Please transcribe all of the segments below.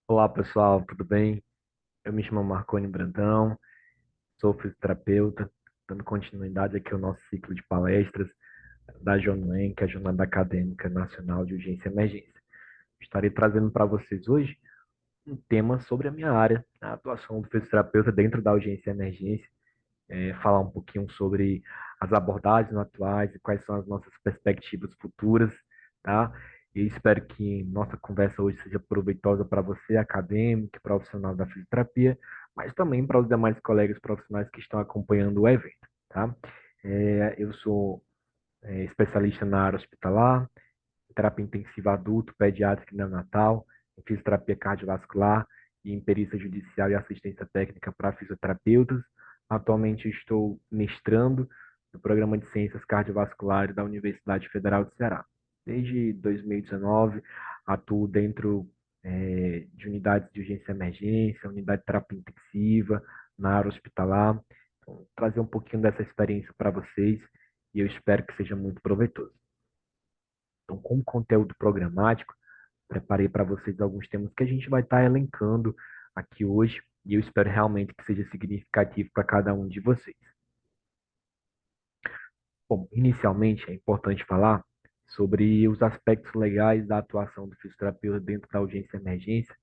Olá pessoal, tudo bem? Eu me chamo Marconi Brandão, sou fisioterapeuta, dando continuidade aqui ao nosso ciclo de palestras da JONUEM, que é a Jornada Acadêmica Nacional de Urgência e Emergência. Estarei trazendo para vocês hoje um tema sobre a minha área, a atuação do fisioterapeuta dentro da urgência e emergência, falar um pouquinho sobre as abordagens atuais e quais são as nossas perspectivas futuras, tá? E espero que nossa conversa hoje seja proveitosa para você, acadêmico, profissional da fisioterapia, mas também para os demais colegas profissionais que estão acompanhando o evento, tá? Eu sou especialista na área hospitalar, terapia intensiva adulto, pediátrica e neonatal, em fisioterapia cardiovascular e em perícia judicial e assistência técnica para fisioterapeutas. Atualmente estou mestrando no programa de Ciências Cardiovasculares da Universidade Federal do Ceará. Desde 2019, atuo dentro de unidades de urgência e emergência, unidade de terapia intensiva, na área hospitalar. Então, trazer um pouquinho dessa experiência para vocês e eu espero que seja muito proveitoso. Então, como conteúdo programático, preparei para vocês alguns temas que a gente vai estar elencando aqui hoje e eu espero realmente que seja significativo para cada um de vocês. Bom, inicialmente é importante falar sobre os aspectos legais da atuação do fisioterapeuta dentro da urgência e emergência,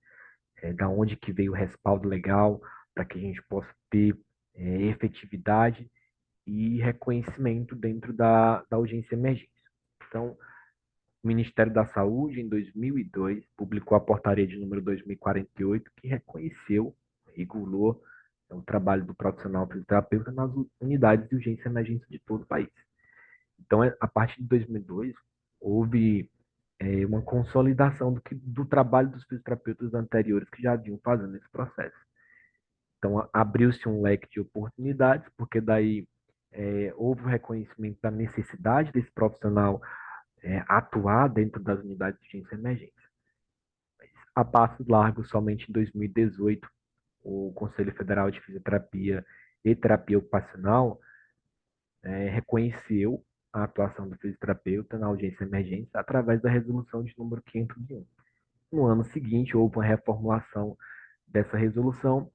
da onde que veio o respaldo legal para que a gente possa ter efetividade e reconhecimento dentro da urgência e emergência. Então, o Ministério da Saúde, em 2002, publicou a portaria de número 2048, que reconheceu, regulou o trabalho do profissional fisioterapeuta nas unidades de urgência e emergência de todo o país. Então, a partir de 2002, houve uma consolidação do trabalho dos fisioterapeutas anteriores que já vinham fazendo esse processo. Então, abriu-se um leque de oportunidades, porque daí houve o reconhecimento da necessidade desse profissional atuar dentro das unidades de urgência e emergência. A passos largos, somente em 2018, o Conselho Federal de Fisioterapia e Terapia Ocupacional reconheceu a atuação do fisioterapeuta na urgência e emergência através da resolução de número 501. No ano seguinte, houve uma reformulação dessa resolução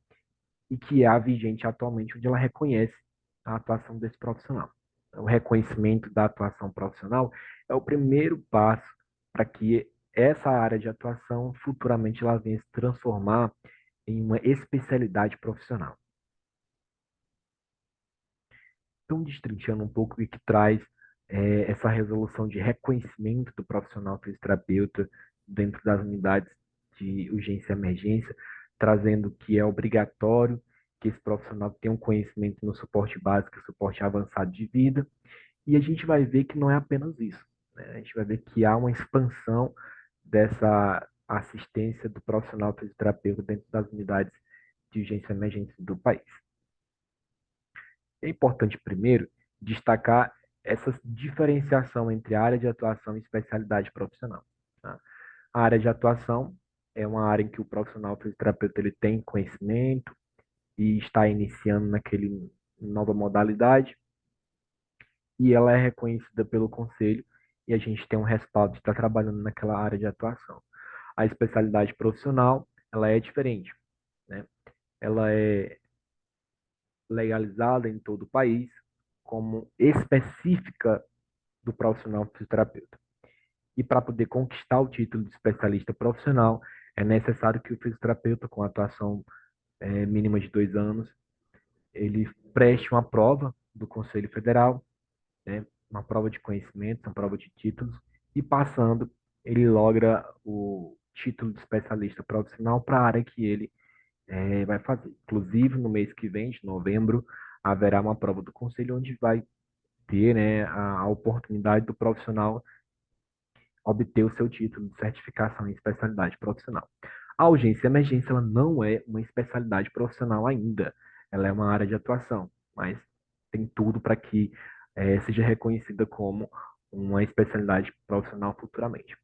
e que é a vigente atualmente, onde ela reconhece a atuação desse profissional. O reconhecimento da atuação profissional é o primeiro passo para que essa área de atuação futuramente ela venha se transformar em uma especialidade profissional. Então, destrinchando um pouco o que traz essa resolução de reconhecimento do profissional fisioterapeuta dentro das unidades de urgência e emergência, trazendo que é obrigatório que esse profissional tenha um conhecimento no suporte básico e suporte avançado de vida, e a gente vai ver que não é apenas isso, né? A gente vai ver que há uma expansão dessa assistência do profissional fisioterapeuta dentro das unidades de urgência e emergência do país. É importante, primeiro, destacar essa diferenciação entre área de atuação e especialidade profissional. Tá? A área de atuação é uma área em que o profissional fisioterapeuta ele tem conhecimento e está iniciando naquele nova modalidade e ela é reconhecida pelo conselho e a gente tem um respaldo de estar trabalhando naquela área de atuação. A especialidade profissional, ela é diferente, né? Ela é legalizada em todo o país como específica do profissional fisioterapeuta. E para poder conquistar o título de especialista profissional, é necessário que o fisioterapeuta, com atuação mínima de 2 anos, ele preste uma prova do Conselho Federal, né, uma prova de conhecimento, uma prova de títulos, e passando, ele logra o título de especialista profissional para a área que ele vai fazer. Inclusive, no mês que vem, de novembro, haverá uma prova do Conselho onde vai ter, né, a oportunidade do profissional obter o seu título de certificação em especialidade profissional. A urgência e emergência ela não é uma especialidade profissional ainda, ela é uma área de atuação, mas tem tudo para que seja reconhecida como uma especialidade profissional futuramente.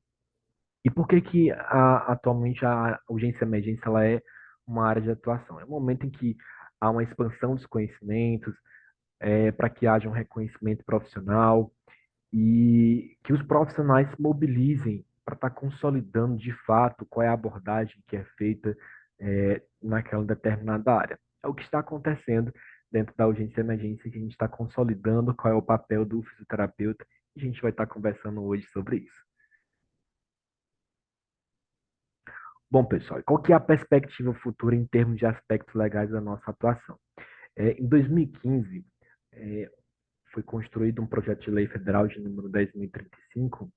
E por que que atualmente a urgência e emergência ela é uma área de atuação? É um momento em que há uma expansão dos conhecimentos, para que haja um reconhecimento profissional, e que os profissionais se mobilizem para estar consolidando de fato qual é a abordagem que é feita naquela determinada área. É o que está acontecendo dentro da urgência e emergência, que a gente está consolidando qual é o papel do fisioterapeuta, e a gente vai estar conversando hoje sobre isso. Bom, pessoal, qual que é a perspectiva futura em termos de aspectos legais da nossa atuação? Em 2015, é, foi construído um projeto de lei federal de número 10.035,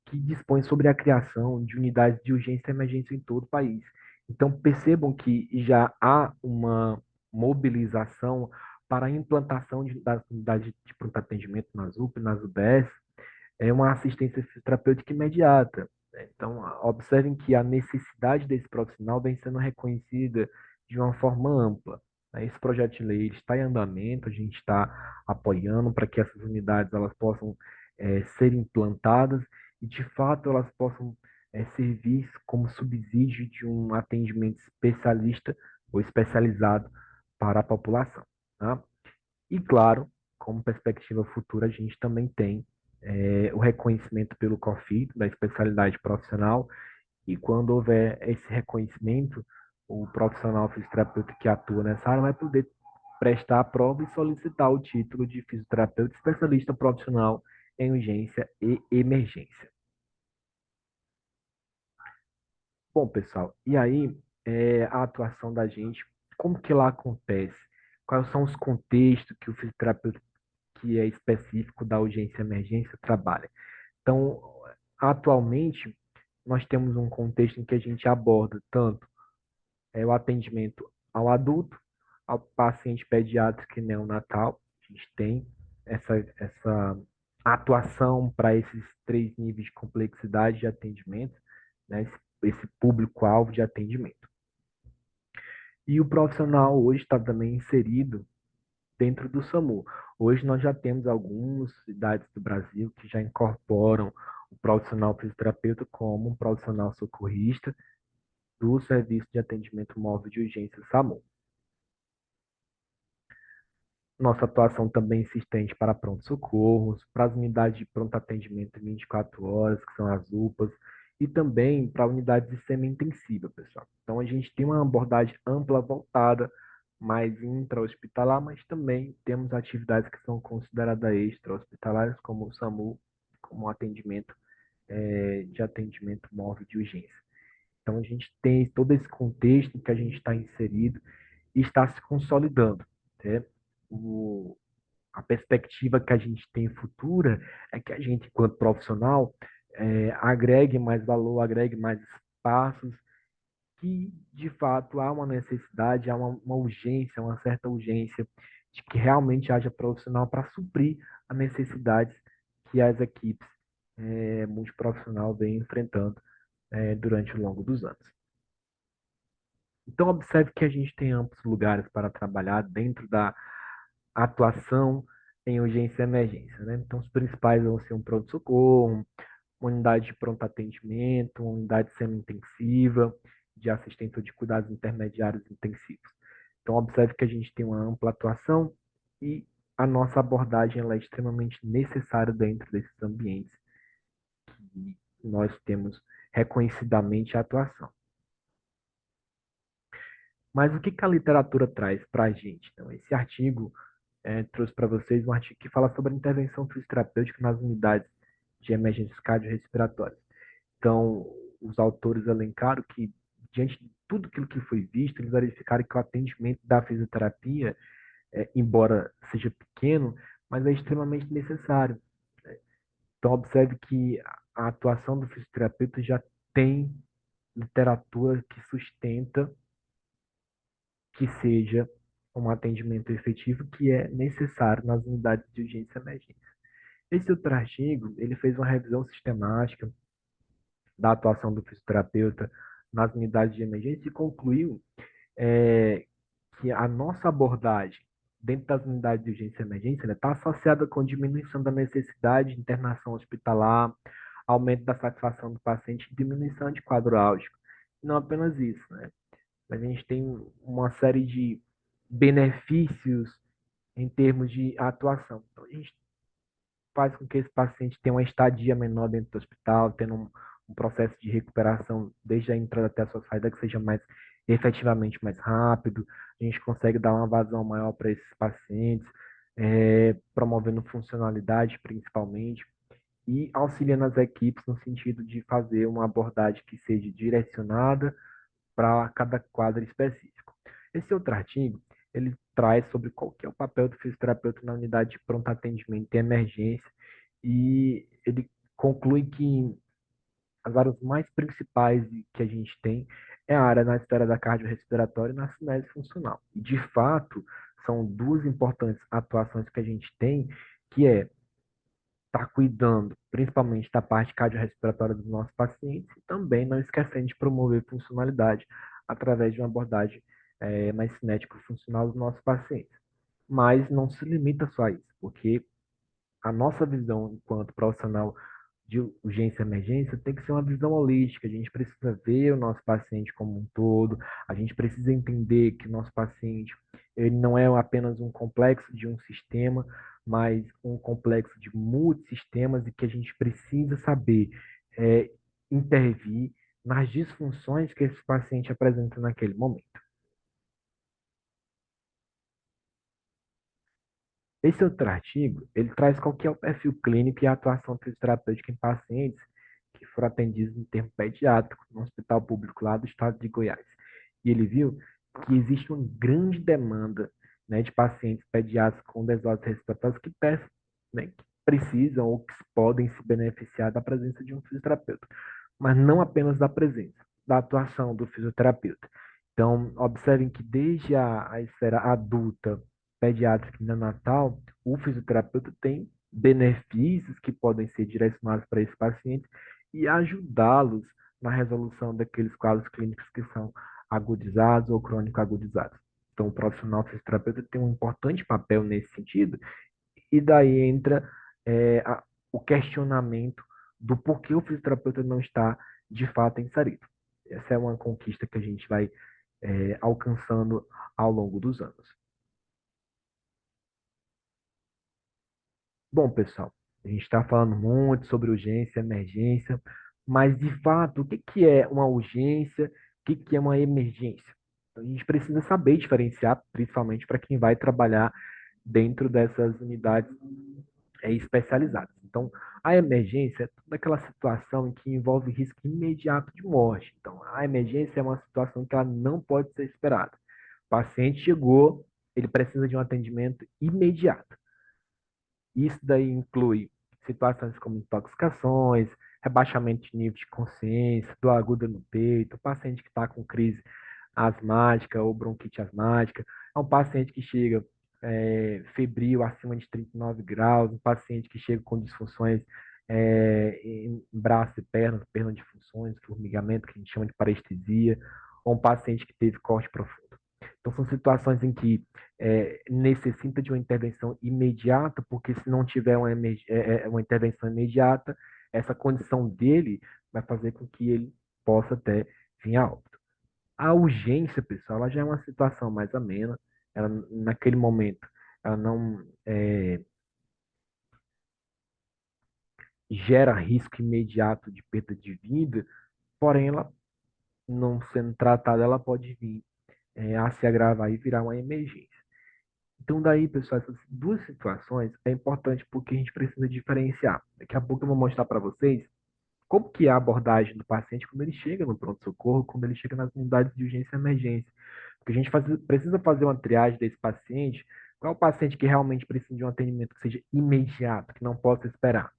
que dispõe sobre a criação de unidades de urgência e emergência em todo o país. Então, percebam que já há uma mobilização para a implantação das unidades de pronto atendimento nas UPA, nas UBS, uma assistência fisioterapêutica imediata. Então, observem que a necessidade desse profissional vem sendo reconhecida de uma forma ampla. Esse projeto de lei está em andamento, a gente está apoiando para que essas unidades elas possam ser implantadas e, de fato, elas possam servir como subsídio de um atendimento especialista ou especializado para a população. Tá? E, claro, como perspectiva futura, a gente também tem o reconhecimento pelo COFIT, da especialidade profissional, e quando houver esse reconhecimento, o profissional fisioterapeuta que atua nessa área vai poder prestar a prova e solicitar o título de fisioterapeuta especialista profissional em urgência e emergência. Bom, pessoal, e aí a atuação da gente, como que lá acontece? Quais são os contextos que o fisioterapeuta que é específico da urgência e emergência trabalha? Então, atualmente, nós temos um contexto em que a gente aborda tanto o atendimento ao adulto, ao paciente pediátrico e neonatal. A gente tem essa atuação para esses três níveis de complexidade de atendimento, né? Esse público-alvo de atendimento. E o profissional hoje está também inserido dentro do SAMU. Hoje nós já temos algumas cidades do Brasil que já incorporam o profissional fisioterapeuta como um profissional socorrista do Serviço de Atendimento Móvel de Urgência SAMU. Nossa atuação também se estende para pronto-socorros, para as unidades de pronto atendimento em 24 horas, que são as UPAs, e também para unidades de semi-intensiva, pessoal. Então, a gente tem uma abordagem ampla voltada mais intra-hospitalar, mas também temos atividades que são consideradas extra-hospitalares, como o SAMU, como atendimento de atendimento móvel de urgência. Então, a gente tem todo esse contexto que a gente está inserido e está se consolidando. Né? O, a perspectiva que a gente tem futura é que a gente, enquanto profissional, agregue mais valor, agregue mais espaços, que de fato há uma necessidade, há uma urgência, uma certa urgência de que realmente haja profissional para suprir as necessidades que as equipes multiprofissional vêm enfrentando durante o longo dos anos. Então, observe que a gente tem amplos lugares para trabalhar dentro da atuação em urgência e emergência, né? Então, os principais vão ser um pronto-socorro, uma unidade de pronto atendimento, uma unidade semi-intensiva, de assistência de cuidados intermediários intensivos. Então, observe que a gente tem uma ampla atuação e a nossa abordagem ela é extremamente necessária dentro desses ambientes que nós temos reconhecidamente a atuação. Mas o que a literatura traz para a gente? Então, esse artigo trouxe para vocês um artigo que fala sobre a intervenção fisioterapêutica nas unidades de emergências cardiorrespiratórias. Então, os autores elencaram que, diante de tudo aquilo que foi visto, eles verificaram que o atendimento da fisioterapia, embora seja pequeno, mas é extremamente necessário. Então, observe que a atuação do fisioterapeuta já tem literatura que sustenta que seja um atendimento efetivo que é necessário nas unidades de urgência e emergência. Esse outro artigo, ele fez uma revisão sistemática da atuação do fisioterapeuta nas unidades de emergência e concluiu que a nossa abordagem dentro das unidades de urgência e emergência está associada com diminuição da necessidade de internação hospitalar, aumento da satisfação do paciente e diminuição de quadro álgico. Não apenas isso, né? A gente tem uma série de benefícios em termos de atuação. Então, a gente faz com que esse paciente tenha uma estadia menor dentro do hospital, tendo um processo de recuperação desde a entrada até a sua saída que seja mais efetivamente mais rápido. A gente consegue dar uma vazão maior para esses pacientes, promovendo funcionalidade principalmente e auxiliando as equipes no sentido de fazer uma abordagem que seja direcionada para cada quadro específico. Esse outro artigo, ele traz sobre qual que é o papel do fisioterapeuta na unidade de pronto atendimento e emergência, e ele conclui que as áreas mais principais que a gente tem é a área na esfera da cardiorrespiratória e na cinese funcional. E, de fato, são duas importantes atuações que a gente tem, que é estar cuidando principalmente da parte cardiorrespiratória dos nossos pacientes e também não esquecendo de promover funcionalidade através de uma abordagem mais cinético-funcional dos nossos pacientes. Mas não se limita só a isso, porque a nossa visão enquanto profissional de urgência e emergência tem que ser uma visão holística. A gente precisa ver o nosso paciente como um todo, a gente precisa entender que o nosso paciente ele não é apenas um complexo de um sistema, mas um complexo de multisistemas e que a gente precisa saber é, intervir nas disfunções que esse paciente apresenta naquele momento. Esse outro artigo, ele traz qual que é o perfil clínico e a atuação fisioterapêutica em pacientes que foram atendidos em termo pediátrico no Hospital Público lá do estado de Goiás. E ele viu que existe uma grande demanda, né, de pacientes pediátricos com desordens respiratórias né, que precisam ou que podem se beneficiar da presença de um fisioterapeuta, mas não apenas da presença, da atuação do fisioterapeuta. Então, observem que desde a esfera adulta, pediátrica e neonatal, o fisioterapeuta tem benefícios que podem ser direcionados para esses pacientes e ajudá-los na resolução daqueles quadros clínicos que são agudizados ou crônico agudizados. Então, o profissional fisioterapeuta tem um importante papel nesse sentido, e daí entra o questionamento do porquê o fisioterapeuta não está de fato inserido. Essa é uma conquista que a gente vai alcançando ao longo dos anos. Bom, pessoal, a gente está falando muito sobre urgência, emergência, mas de fato, o que que é uma urgência, o que que é uma emergência? Então, a gente precisa saber diferenciar, principalmente para quem vai trabalhar dentro dessas unidades especializadas. Então, a emergência é toda aquela situação em que envolve risco imediato de morte. Então, a emergência é uma situação que ela não pode ser esperada. O paciente chegou, ele precisa de um atendimento imediato. Isso daí inclui situações como intoxicações, rebaixamento de nível de consciência, dor aguda no peito, o paciente que está com crise asmática ou bronquite asmática, é um paciente que chega febril acima de 39 graus, um paciente que chega com disfunções em braço e perna, perda de funções, formigamento, que a gente chama de parestesia, ou um paciente que teve corte profundo. Então, são situações em que necessita de uma intervenção imediata, porque se não tiver uma intervenção imediata, essa condição dele vai fazer com que ele possa até vir a óbito. A urgência, pessoal, ela já é uma situação mais amena, ela, naquele momento, ela não gera risco imediato de perda de vida, porém, ela não sendo tratada, ela pode vir a se agravar e virar uma emergência. Então, daí, pessoal, essas duas situações é importante porque a gente precisa diferenciar. Daqui a pouco eu vou mostrar para vocês como que é a abordagem do paciente quando ele chega no pronto-socorro, quando ele chega nas unidades de urgência e emergência. Porque a gente precisa fazer uma triagem desse paciente. Qual é o paciente que realmente precisa de um atendimento que seja imediato, que não possa esperar?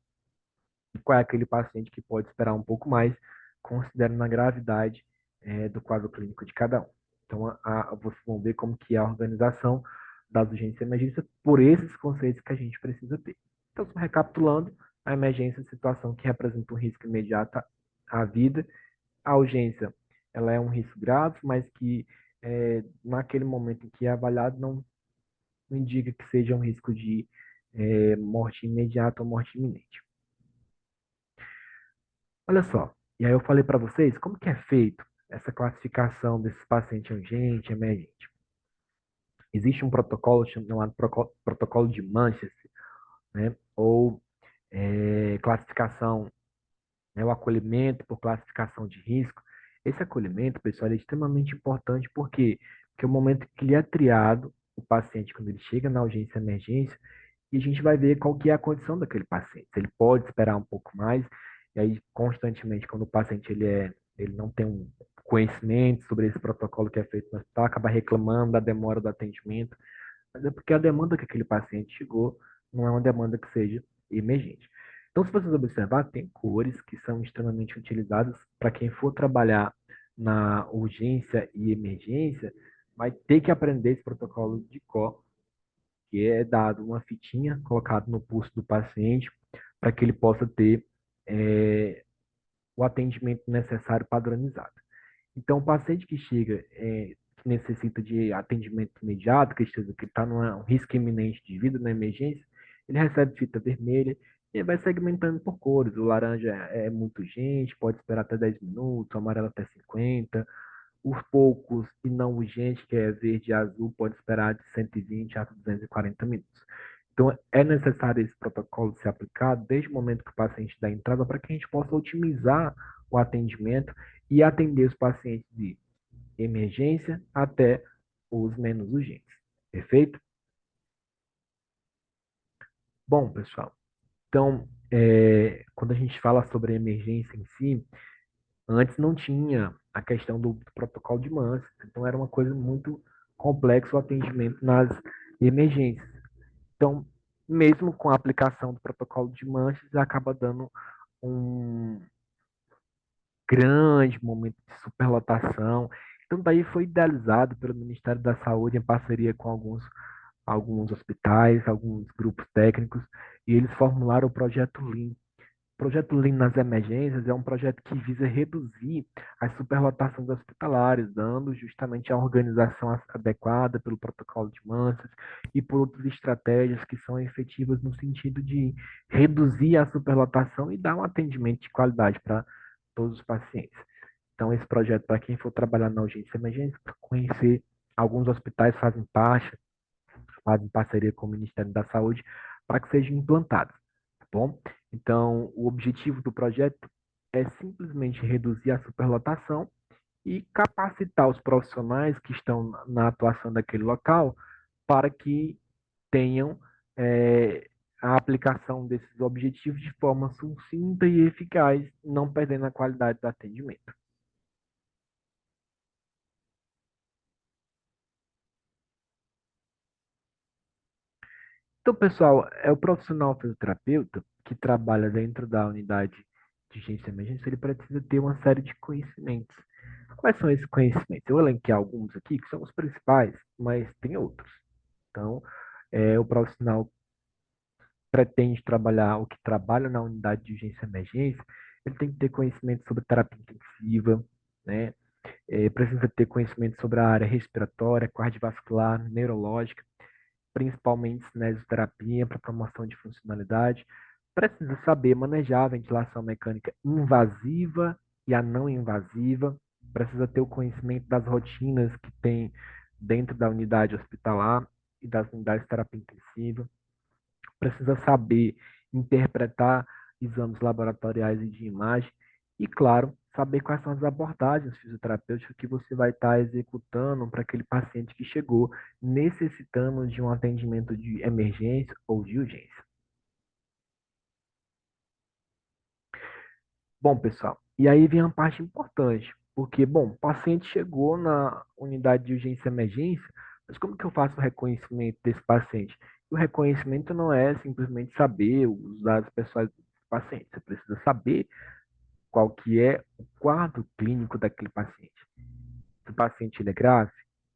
E qual é aquele paciente que pode esperar um pouco mais, considerando a gravidade do quadro clínico de cada um. Então, vocês vão ver como que é a organização das urgências e emergências por esses conceitos que a gente precisa ter. Então, só recapitulando, a emergência é a situação que representa um risco imediato à vida. A urgência, ela é um risco grave, mas que naquele momento em que é avaliado, não indica que seja um risco de morte imediata ou morte iminente. Olha só, e aí eu falei para vocês como que é feito essa classificação desses pacientes urgente, emergente. Existe um protocolo chamado protocolo de Manchester, né? Ou classificação né, o acolhimento por classificação de risco. Esse acolhimento, pessoal, é extremamente importante porque o momento que ele é triado, o paciente, quando ele chega na urgência e emergência, e a gente vai ver qual que é a condição daquele paciente. Se ele pode esperar um pouco mais, e aí constantemente, quando o paciente ele não tem um conhecimento sobre esse protocolo que é feito no hospital, acaba reclamando da demora do atendimento, mas é porque a demanda que aquele paciente chegou não é uma demanda que seja emergente. Então, se vocês observar, tem cores que são extremamente utilizadas para quem for trabalhar na urgência e emergência, vai ter que aprender esse protocolo de cor, que é dado uma fitinha colocada no pulso do paciente para que ele possa ter o atendimento necessário padronizado. Então, o paciente que chega, que necessita de atendimento imediato, que está num risco iminente de vida na emergência, ele recebe fita vermelha e vai segmentando por cores. O laranja é muito urgente, pode esperar até 10 minutos, o amarelo até 50. Os poucos e não urgentes, que é verde e azul, pode esperar de 120 a 240 minutos. Então, é necessário esse protocolo ser aplicado desde o momento que o paciente dá entrada para que a gente possa otimizar o atendimento e atender os pacientes de emergência até os menos urgentes. Perfeito? Bom, pessoal, então, quando a gente fala sobre a emergência em si, antes não tinha a questão do protocolo de Manses, então era uma coisa muito complexa o atendimento nas emergências. Então, mesmo com a aplicação do protocolo de Manses, acaba dando um grande momento de superlotação. Então, daí foi idealizado pelo Ministério da Saúde em parceria com alguns hospitais, alguns grupos técnicos, e eles formularam o projeto Lean. O projeto Lean nas emergências é um projeto que visa reduzir as superlotações hospitalares, dando justamente a organização adequada pelo protocolo de Manses e por outras estratégias que são efetivas no sentido de reduzir a superlotação e dar um atendimento de qualidade para todos os pacientes. Então, esse projeto, para quem for trabalhar na urgência e emergência, para conhecer, alguns hospitais fazem parceria com o Ministério da Saúde para que sejam implantados, tá bom? Então, o objetivo do projeto é simplesmente reduzir a superlotação e capacitar os profissionais que estão na atuação daquele local para que tenham a aplicação desses objetivos de forma sucinta e eficaz, não perdendo a qualidade do atendimento. Então, pessoal, é o profissional fisioterapeuta que trabalha dentro da unidade de urgência e emergência, ele precisa ter uma série de conhecimentos. Quais são esses conhecimentos? Eu elenquei alguns aqui, que são os principais, mas tem outros. Então, o profissional pretende trabalhar, o que trabalha na unidade de urgência e emergência, ele tem que ter conhecimento sobre terapia intensiva, né? Precisa ter conhecimento sobre a área respiratória, cardiovascular, neurológica, principalmente cinesioterapia para promoção de funcionalidade. Precisa saber manejar a ventilação mecânica invasiva e a não invasiva. Precisa ter o conhecimento das rotinas que tem dentro da unidade hospitalar e das unidades de terapia intensiva. Precisa saber interpretar exames laboratoriais e de imagem. E, claro, saber quais são as abordagens fisioterapêuticas que você vai estar executando para aquele paciente que chegou necessitando de um atendimento de emergência ou de urgência. Bom, pessoal, e aí vem a parte importante, porque, bom, o paciente chegou na unidade de urgência e emergência, mas como que eu faço o reconhecimento desse paciente? O reconhecimento não é simplesmente saber os dados pessoais do paciente, você precisa saber qual que é o quadro clínico daquele paciente. Se o paciente ele é grave,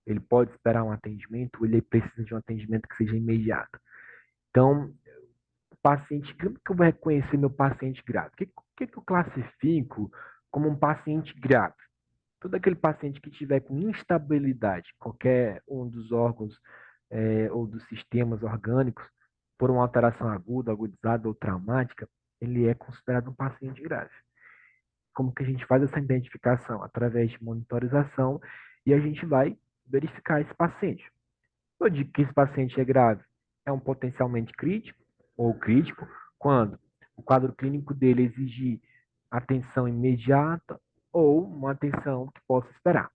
ele pode esperar um atendimento, ou ele precisa de um atendimento que seja imediato. Então, paciente, como que eu vou reconhecer meu paciente grave? O que eu classifico como um paciente grave? Todo aquele paciente que tiver com instabilidade, qualquer um dos órgãos ou dos sistemas orgânicos, por uma alteração aguda, agudizada ou traumática, ele é considerado um paciente grave. Como que a gente faz essa identificação? Através de monitorização e a gente vai verificar esse paciente. Eu digo que esse paciente é grave, é um potencialmente crítico ou crítico quando o quadro clínico dele exigir atenção imediata ou uma atenção que possa esperar,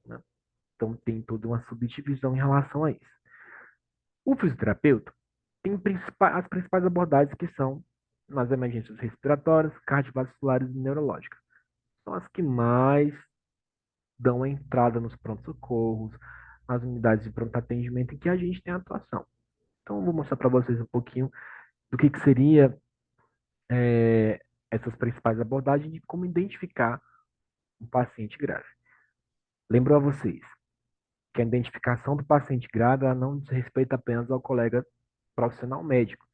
né? Então, tem toda uma subdivisão em relação a isso. O fisioterapeuta tem as principais abordagens que são nas emergências respiratórias, cardiovasculares e neurológicas. São as que mais dão a entrada nos pronto-socorros, nas unidades de pronto atendimento em que a gente tem atuação. Então, eu vou mostrar para vocês um pouquinho do que seria essas principais abordagens de como identificar um paciente grave. Lembro a vocês que a identificação do paciente grave ela não diz respeito apenas ao colega profissional médico.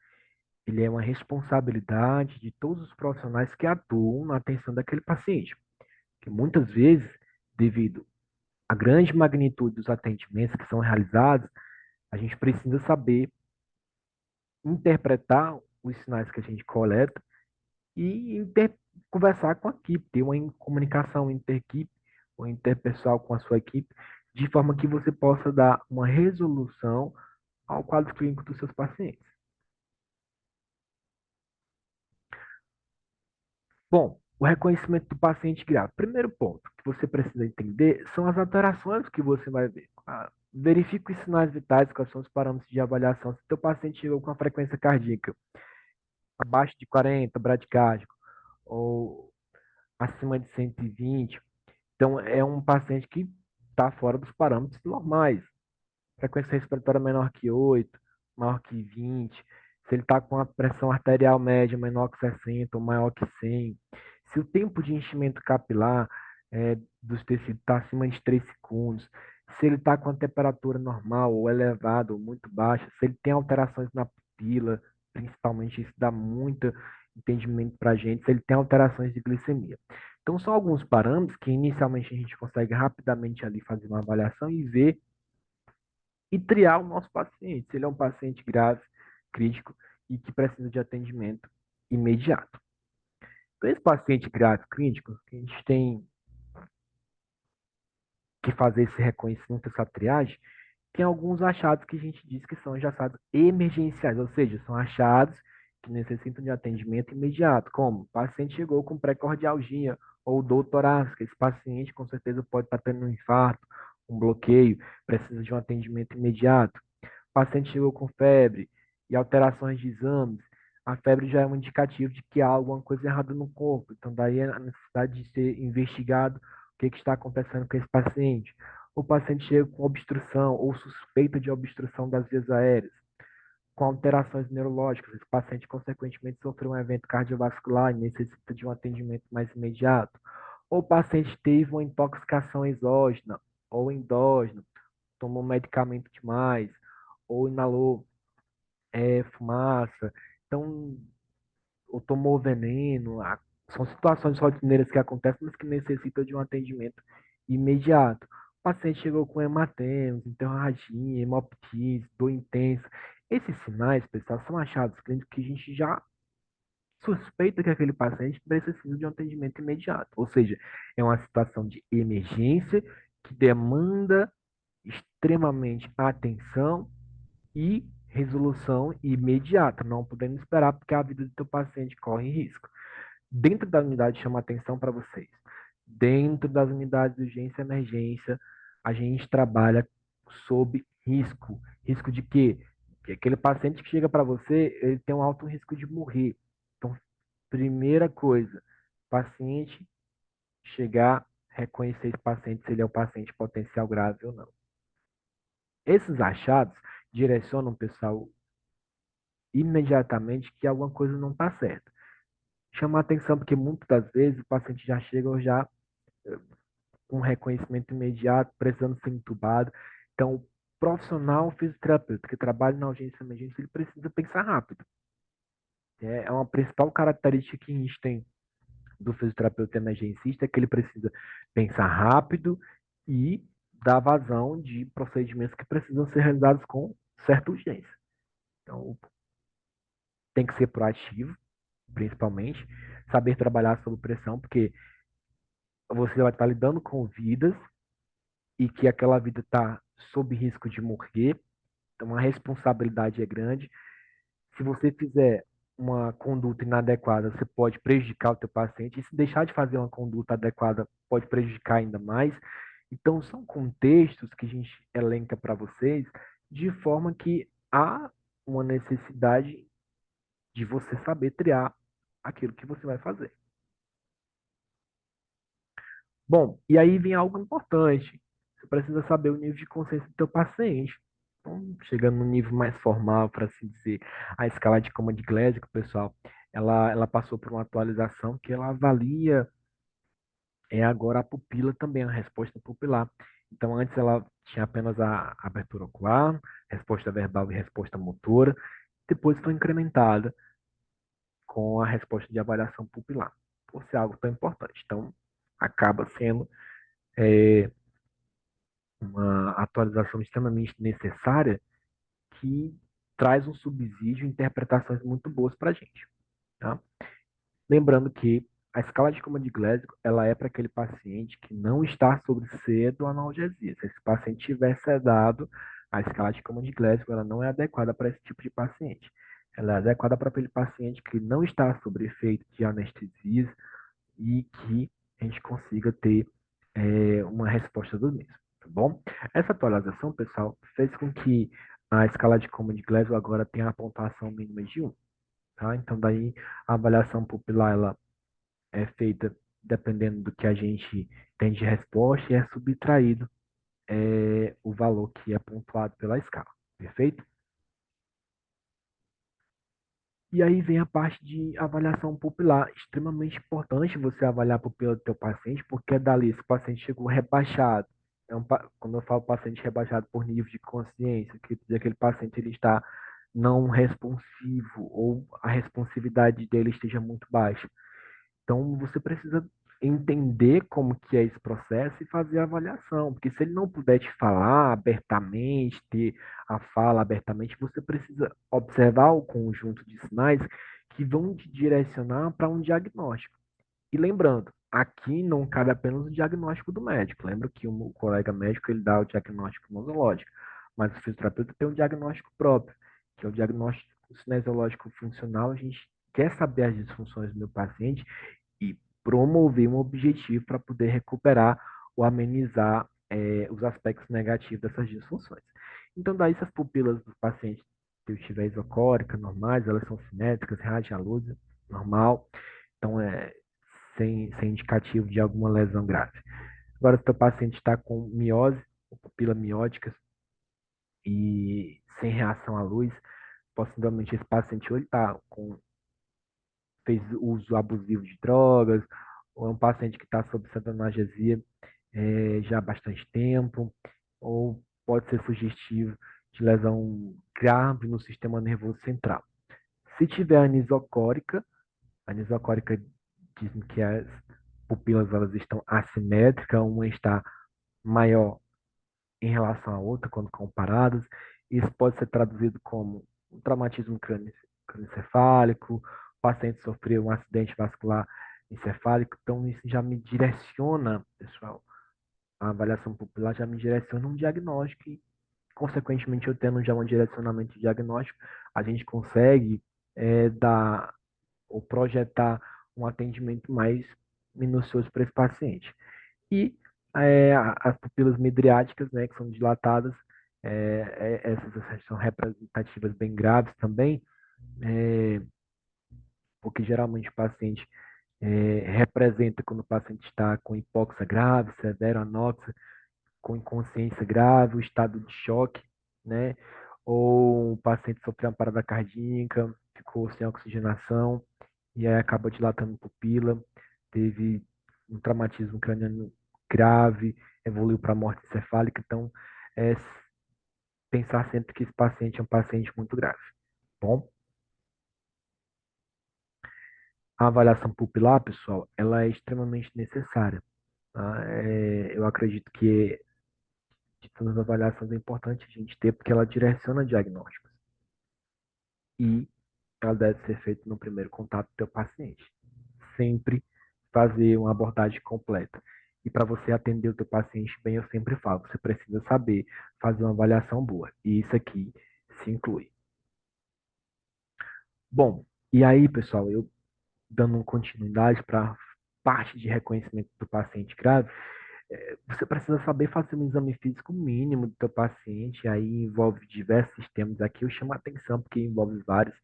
Ele é uma responsabilidade de todos os profissionais que atuam na atenção daquele paciente. Que muitas vezes, devido à grande magnitude dos atendimentos que são realizados, a gente precisa saber interpretar os sinais que a gente coleta e conversar com a equipe, ter uma comunicação inter-equipe ou interpessoal com a sua equipe, de forma que você possa dar uma resolução ao quadro clínico dos seus pacientes. Bom, o reconhecimento do paciente grave. Primeiro ponto que você precisa entender são as alterações que você vai ver. Verifique os sinais vitais, quais são os parâmetros de avaliação. Se o teu paciente chegou com a frequência cardíaca abaixo de 40, bradicárdico, ou acima de 120, então é um paciente que está fora dos parâmetros normais. Frequência respiratória menor que 8, maior que 20, se ele está com a pressão arterial média menor que 60 ou maior que 100, se o tempo de enchimento capilar dos tecidos está acima de 3 segundos, se ele está com a temperatura normal ou elevada ou muito baixa, se ele tem alterações na pupila, principalmente isso dá muito entendimento para a gente, se ele tem alterações de glicemia. Então, são alguns parâmetros que inicialmente a gente consegue rapidamente ali fazer uma avaliação e ver e triar o nosso paciente, se ele é um paciente grave, crítico e que precisa de atendimento imediato. Então, esse paciente grave, crítico, que a gente tem que fazer esse reconhecimento, essa triagem, tem alguns achados que a gente diz que são achados emergenciais, ou seja, são achados que necessitam de atendimento imediato, como o paciente chegou com pré-cardialgia ou dor torácica, esse paciente com certeza pode estar tendo um infarto, um bloqueio, precisa de um atendimento imediato. O paciente chegou com febre e alterações de exames, a febre já é um indicativo de que há alguma coisa errada no corpo, então daí a necessidade de ser investigado o que está acontecendo com esse paciente. O paciente chega com obstrução ou suspeita de obstrução das vias aéreas, com alterações neurológicas. Esse paciente, consequentemente, sofreu um evento cardiovascular e necessita de um atendimento mais imediato. Ou o paciente teve uma intoxicação exógena ou endógena, tomou medicamento demais, ou inalou fumaça, então, ou tomou veneno. São situações rotineiras que acontecem, mas que necessitam de um atendimento imediato. O paciente chegou com hematemas, hemorragia, hemoptise, dor intensa. Esses sinais, pessoal, são achados clínicos que a gente já suspeita que aquele paciente precisa de um atendimento imediato. Ou seja, é uma situação de emergência que demanda extremamente atenção e resolução imediata, não podendo esperar porque a vida do teu paciente corre risco. Dentro da unidade, chama atenção para vocês. Dentro das unidades de urgência e emergência, a gente trabalha sob risco. Risco de quê? Que aquele paciente que chega para você, ele tem um alto risco de morrer. Então, primeira coisa, paciente chegar, reconhecer esse paciente se ele é um paciente potencial grave ou não. Esses achados direcionam o pessoal imediatamente que alguma coisa não está certa. Chama atenção porque muitas das vezes o paciente já chega já com reconhecimento imediato, precisando ser entubado. Então, o profissional fisioterapeuta que trabalha na urgência e emergência, ele precisa pensar rápido. É uma principal característica que a gente tem do fisioterapeuta emergencista, é que ele precisa pensar rápido e dar vazão de procedimentos que precisam ser realizados com certa urgência. Então, tem que ser proativo, principalmente, saber trabalhar sob pressão, porque você vai estar lidando com vidas e que aquela vida está sob risco de morrer, então a responsabilidade é grande. Se você fizer uma conduta inadequada, você pode prejudicar o teu paciente, e se deixar de fazer uma conduta adequada, pode prejudicar ainda mais. Então, são contextos que a gente elenca para vocês de forma que há uma necessidade de você saber triar aquilo que você vai fazer. Bom, e aí vem algo importante. Você precisa saber o nível de consciência do teu paciente. Então, chegando no nível mais formal, para assim dizer, a escala de coma de Glasgow, pessoal, ela passou por uma atualização que ela avalia agora a pupila também, a resposta pupilar. Então, antes ela tinha apenas a abertura ocular, resposta verbal e resposta motora. Depois foi incrementada com a resposta de avaliação pupilar, por ser algo tão importante. Então, acaba sendo é, uma atualização extremamente necessária que traz um subsídio e interpretações muito boas para a gente. Tá? Lembrando que a escala de coma de Glasgow ela é para aquele paciente que não está sob sedoanalgesia. Se esse paciente tiver sedado, a escala de coma de Glasgow ela não é adequada para esse tipo de paciente. Ela é adequada para aquele paciente que não está sob efeito de anestesias e que a gente consiga ter uma resposta do mesmo, tá bom? Essa atualização, pessoal, fez com que a escala de coma de Glasgow agora tenha a pontuação mínima de 1, tá? Então, daí, a avaliação pupilar, ela é feita dependendo do que a gente tem de resposta e é subtraído o valor que é pontuado pela escala, perfeito? E aí vem a parte de avaliação pupilar. Extremamente importante você avaliar a pupila do teu paciente, porque é dali, se o paciente chegou rebaixado, quando eu falo paciente rebaixado por nível de consciência, que aquele paciente ele está não responsivo ou a responsividade dele esteja muito baixa. Então, você precisa entender como que é esse processo e fazer a avaliação, porque se ele não puder te falar abertamente, ter a fala abertamente, você precisa observar o conjunto de sinais que vão te direcionar para um diagnóstico. E lembrando, aqui não cabe apenas o diagnóstico do médico. Lembra que o colega médico ele dá o diagnóstico nosológico, mas o fisioterapeuta tem um diagnóstico próprio, que é o diagnóstico cinesiológico funcional. A gente quer saber as disfunções do meu paciente e promover um objetivo para poder recuperar ou amenizar os aspectos negativos dessas disfunções. Então, daí, se as pupilas dos pacientes que tiver isocórica, normais, elas são simétricas, reagem à luz, normal. Então, sem indicativo de alguma lesão grave. Agora, se o teu paciente está com miose, ou pupila miótica, e sem reação à luz, possivelmente esse paciente ou ele fez uso abusivo de drogas, ou é um paciente que está sob analgesia já há bastante tempo, ou pode ser sugestivo de lesão grave no sistema nervoso central. Se tiver a anisocórica dizem que as pupilas elas estão assimétricas, uma está maior em relação à outra quando comparadas. Isso pode ser traduzido como um traumatismo crânioencefálico, o paciente sofreu um acidente vascular encefálico, então isso já me direciona, pessoal, a avaliação pupilar já me direciona um diagnóstico e, consequentemente, eu tendo já um direcionamento diagnóstico, a gente consegue dar ou projetar um atendimento mais minucioso para esse paciente. E as pupilas midriáticas, né, que são dilatadas, essas são representativas bem graves também, é, porque geralmente o paciente representa quando o paciente está com hipóxia grave, severa anóxia, com inconsciência grave, o estado de choque, né? Ou o paciente sofreu uma parada cardíaca, ficou sem oxigenação, e aí acaba dilatando pupila, teve um traumatismo craniano grave, evoluiu para morte encefálica. Então, é pensar sempre que esse paciente é um paciente muito grave. Bom, a avaliação pupilar, pessoal, ela é extremamente necessária. Tá? Eu acredito que de todas as avaliações é importante a gente ter, porque ela direciona diagnósticos. E ela deve ser feita no primeiro contato do teu paciente. Sempre fazer uma abordagem completa. E para você atender o teu paciente bem, eu sempre falo, você precisa saber fazer uma avaliação boa. E isso aqui se inclui. Bom, E aí, pessoal, eu dando continuidade para parte de reconhecimento do paciente grave, você precisa saber fazer um exame físico mínimo do teu paciente, aí envolve diversos sistemas aqui, eu chamo a atenção porque envolve vários,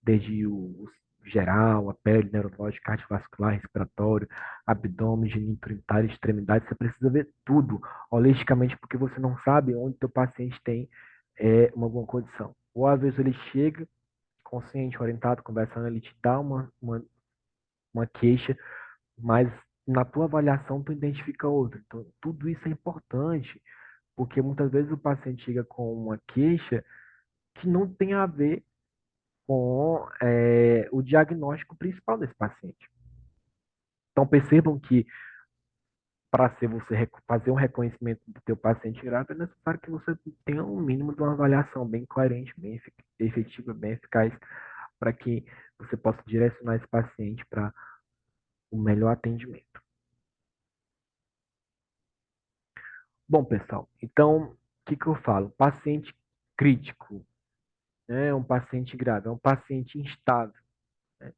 desde o geral, a pele, neurológico, cardiovascular, respiratório, abdômen, geniturinário, extremidade, você precisa ver tudo, holisticamente, porque você não sabe onde teu paciente tem alguma condição. Ou às vezes ele chega consciente, orientado, conversando, ele te dá uma queixa, mas na tua avaliação tu identifica outra. Então, tudo isso é importante, porque muitas vezes o paciente chega com uma queixa que não tem a ver com o diagnóstico principal desse paciente. Então, percebam que para ser você fazer um reconhecimento do teu paciente grave, é necessário que você tenha um mínimo de uma avaliação bem coerente, bem efetiva, bem eficaz, para que você possa direcionar esse paciente para o melhor atendimento. Bom, pessoal, então, o que eu falo? Paciente crítico, né? Um paciente grave, é um paciente instável. Né?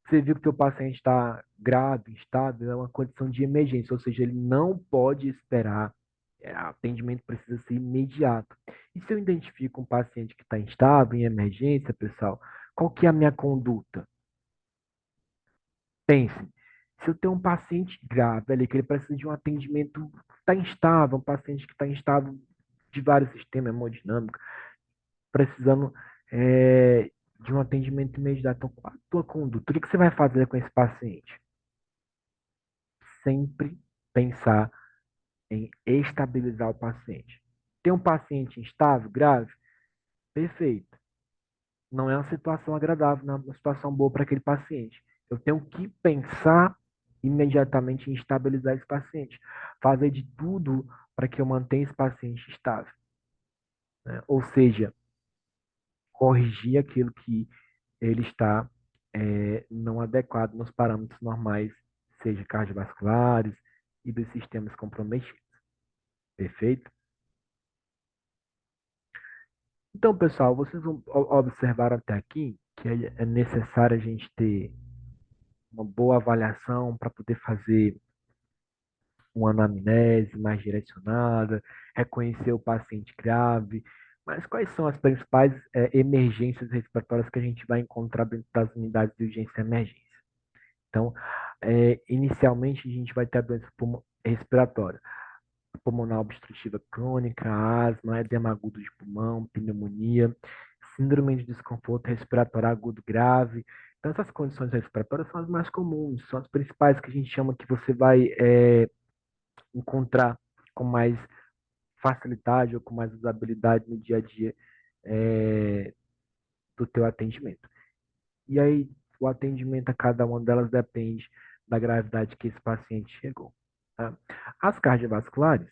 Você viu que o teu paciente está grave, instável, é uma condição de emergência, ou seja, ele não pode esperar, atendimento precisa ser imediato. E se eu identifico um paciente que está instável, em emergência, pessoal, qual que é a minha conduta? Pense, se eu tenho um paciente grave ali, que ele precisa de um atendimento, está instável, um paciente que está instável de vários sistemas hemodinâmicos, precisando de um atendimento imediato. Então, qual a tua conduta? O que você vai fazer com esse paciente? Sempre pensar em estabilizar o paciente. Tem um paciente instável, grave? Perfeito. Não é uma situação agradável, não é uma situação boa para aquele paciente. Eu tenho que pensar imediatamente em estabilizar esse paciente. Fazer de tudo para que eu mantenha esse paciente estável. Né? Ou seja, corrigir aquilo que ele está não adequado nos parâmetros normais, seja cardiovasculares e dos sistemas comprometidos. Perfeito? Então, pessoal, vocês vão observar até aqui que é necessário a gente ter uma boa avaliação para poder fazer uma anamnese mais direcionada, reconhecer o paciente grave. Mas quais são as principais emergências respiratórias que a gente vai encontrar dentro das unidades de urgência e emergência? Então, inicialmente, a gente vai ter a doença respiratória, pulmonar obstrutiva crônica, asma, edema agudo de pulmão, pneumonia, síndrome de desconforto respiratório agudo grave. Então, essas condições respiratórias são as mais comuns, são as principais que a gente chama que você vai encontrar com mais facilidade ou com mais usabilidade no dia a dia é, do teu atendimento. E aí, o atendimento a cada uma delas depende da gravidade que esse paciente chegou. Tá? As cardiovasculares,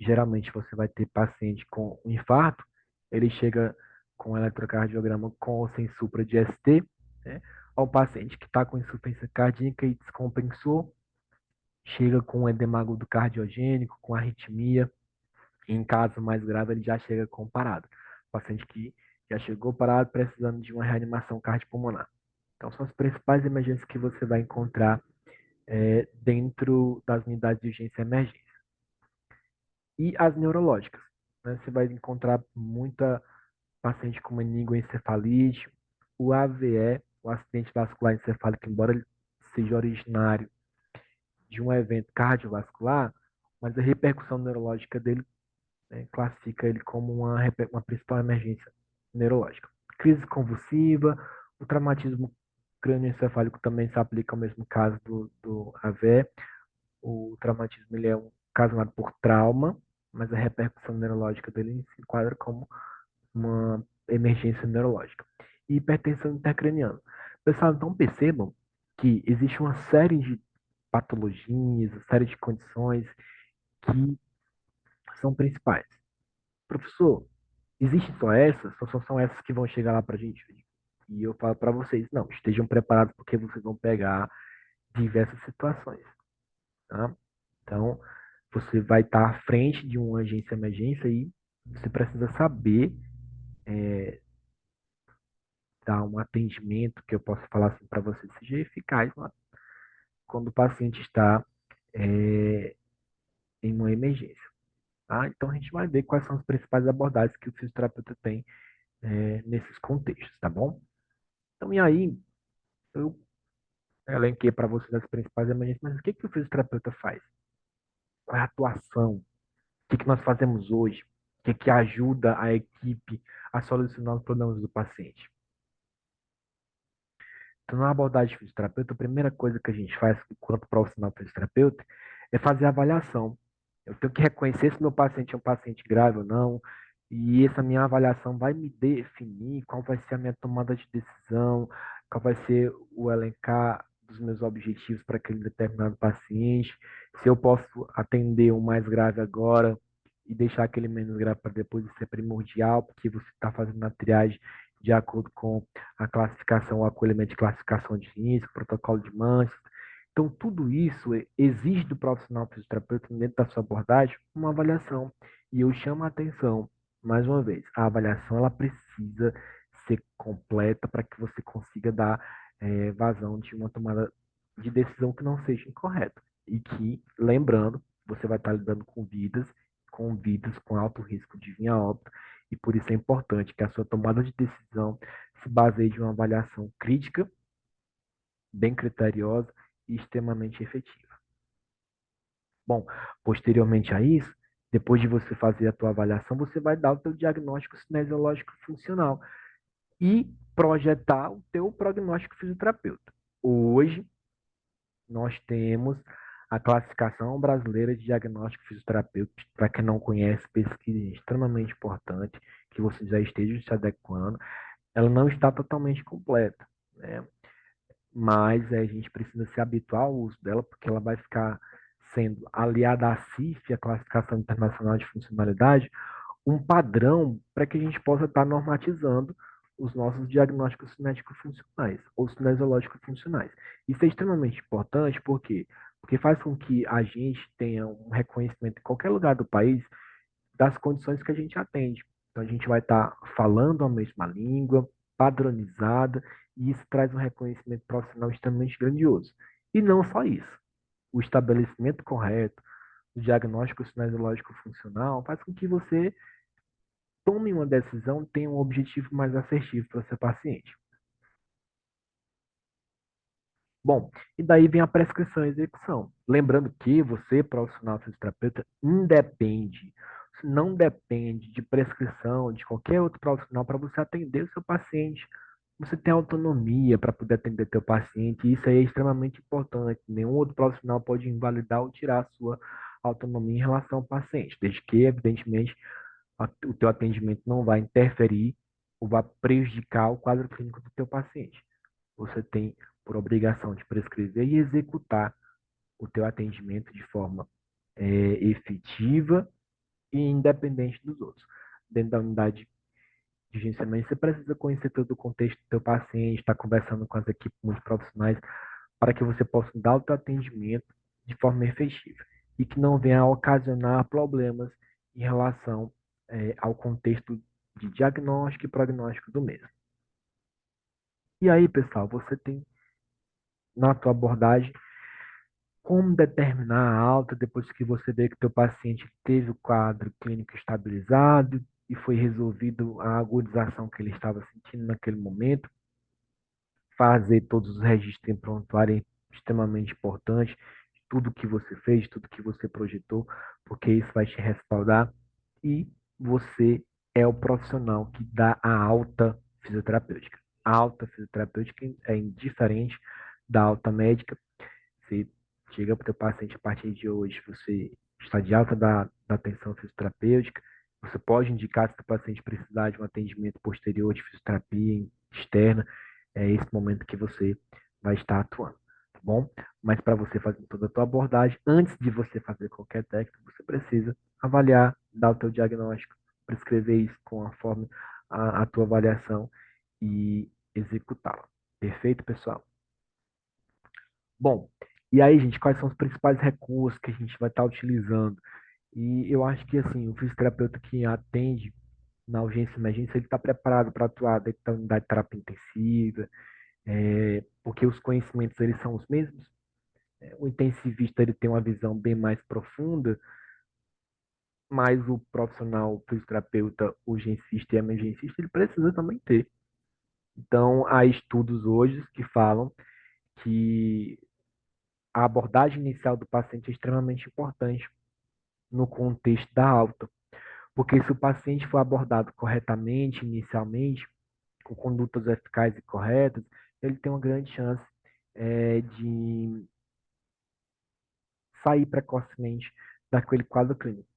geralmente você vai ter paciente com um infarto, ele chega com eletrocardiograma com ou sem supra de ST, né? Ou o paciente que está com insuficiência cardíaca e descompensou, chega com edema agudo cardiogênico, com arritmia, e em caso mais grave ele já chega com parado. O paciente que já chegou parado precisando de uma reanimação cardiopulmonar. Então, são as principais emergências que você vai encontrar dentro das unidades de urgência e emergência. E as neurológicas, né? Você vai encontrar muita paciente com meningoencefalite, o AVE, o acidente vascular encefálico, embora ele seja originário de um evento cardiovascular, mas a repercussão neurológica dele, né, classifica ele como uma principal emergência neurológica. Crise convulsiva, o traumatismo crânioencefálico também se aplica ao mesmo caso do AVE. O traumatismo ele é um causado por trauma, mas a repercussão neurológica dele se enquadra como uma emergência neurológica. E hipertensão intracraniana. Pessoal, então percebam que existe uma série de patologias, uma série de condições que são principais. Professor, existem só essas? Só são essas que vão chegar lá para a gente? E eu falo para vocês, não, estejam preparados porque vocês vão pegar diversas situações. Tá? Então, você vai estar à frente de uma agência emergência e você precisa saber dar um atendimento que eu posso falar assim para você seja eficaz quando o paciente está é, em uma emergência. Tá? Então a gente vai ver quais são as principais abordagens que o fisioterapeuta tem nesses contextos, tá bom? Então, e aí, eu elenquei para vocês as principais emergências, mas o que o fisioterapeuta faz? Qual é a atuação? O que nós fazemos hoje? O que ajuda a equipe a solucionar os problemas do paciente? Então, na abordagem de fisioterapeuta, a primeira coisa que a gente faz enquanto profissional fisioterapeuta é fazer a avaliação. Eu tenho que reconhecer se meu paciente é um paciente grave ou não, e essa minha avaliação vai me definir qual vai ser a minha tomada de decisão, qual vai ser o elencar dos meus objetivos para aquele determinado paciente, se eu posso atender o mais grave agora e deixar aquele menos grave para depois, isso é primordial, porque você está fazendo a triagem de acordo com a classificação, o acolhimento de classificação de risco, protocolo de manchas. Então, tudo isso exige do profissional fisioterapeuta, dentro da sua abordagem, uma avaliação. E eu chamo a atenção, mais uma vez, a avaliação ela precisa ser completa para que você consiga dar vazão de uma tomada de decisão que não seja incorreta. E que, lembrando, você vai estar lidando com vidas com alto risco de vir a óbito, e por isso é importante que a sua tomada de decisão se baseie em uma avaliação crítica, bem criteriosa e extremamente efetiva. Bom, posteriormente a isso, depois de você fazer a tua avaliação, você vai dar o teu diagnóstico cinesiológico funcional e projetar o teu prognóstico fisioterapeuta. Hoje, nós temos a classificação brasileira de diagnóstico fisioterapêutico. Para quem não conhece, pesquisa é extremamente importante, que você já esteja se adequando. Ela não está totalmente completa, né? Mas a gente precisa se habituar ao uso dela, porque ela vai ficar sendo aliada à CIF, a Classificação Internacional de Funcionalidade, um padrão para que a gente possa estar normatizando os nossos diagnósticos cinéticos funcionais ou cinesiológicos funcionais. Isso é extremamente importante porque faz com que a gente tenha um reconhecimento em qualquer lugar do país das condições que a gente atende. Então, a gente vai estar falando a mesma língua, padronizada, e isso traz um reconhecimento profissional extremamente grandioso. E não só isso. O estabelecimento correto, o diagnóstico cinesiológico funcional, faz com que você tome uma decisão, tenha um objetivo mais assertivo para o seu paciente. Bom, e daí vem a prescrição e execução. Lembrando que você, profissional fisioterapeuta, independe, não depende de prescrição de qualquer outro profissional para você atender o seu paciente. Você tem autonomia para poder atender teu paciente, e isso aí é extremamente importante. Nenhum outro profissional pode invalidar ou tirar a sua autonomia em relação ao paciente, desde que, evidentemente, o teu atendimento não vai interferir ou vai prejudicar o quadro clínico do teu paciente. Você tem por obrigação de prescrever e executar o teu atendimento de forma efetiva e independente dos outros. Dentro da unidade de gerenciamento, você precisa conhecer todo o contexto do teu paciente, estar conversando com as equipes multiprofissionais para que você possa dar o teu atendimento de forma efetiva e que não venha a ocasionar problemas em relação ao contexto de diagnóstico e prognóstico do mesmo. E aí, pessoal, você tem na tua abordagem como determinar a alta depois que você vê que teu paciente teve o quadro clínico estabilizado e foi resolvido a agudização que ele estava sentindo naquele momento. Fazer todos os registros em prontuário é extremamente importante, de tudo que você fez, de tudo que você projetou, porque isso vai te respaldar e você é o profissional que dá a alta fisioterapêutica. A alta fisioterapêutica é indiferente da alta médica. Você chega para o teu paciente a partir de hoje, você está de alta da atenção fisioterapêutica, você pode indicar se o paciente precisar de um atendimento posterior de fisioterapia externa, é esse momento que você vai estar atuando, tá bom? Mas para você fazer toda a tua abordagem, antes de você fazer qualquer técnica, você precisa avaliar, dar o teu diagnóstico, prescrever isso conforme a tua avaliação e executá-la. Perfeito, pessoal? Bom, e aí, gente, quais são os principais recursos que a gente vai estar utilizando? E eu acho que, assim, o fisioterapeuta que atende na urgência e emergência, ele está preparado para atuar dentro da unidade de terapia intensiva, porque os conhecimentos eles são os mesmos. O intensivista ele tem uma visão bem mais profunda, mas o profissional fisioterapeuta, urgencista e emergencista, ele precisa também ter. Então, há estudos hoje que falam que a abordagem inicial do paciente é extremamente importante no contexto da alta, porque se o paciente for abordado corretamente, inicialmente, com condutas eficazes e corretas, ele tem uma grande chance de sair precocemente daquele quadro clínico,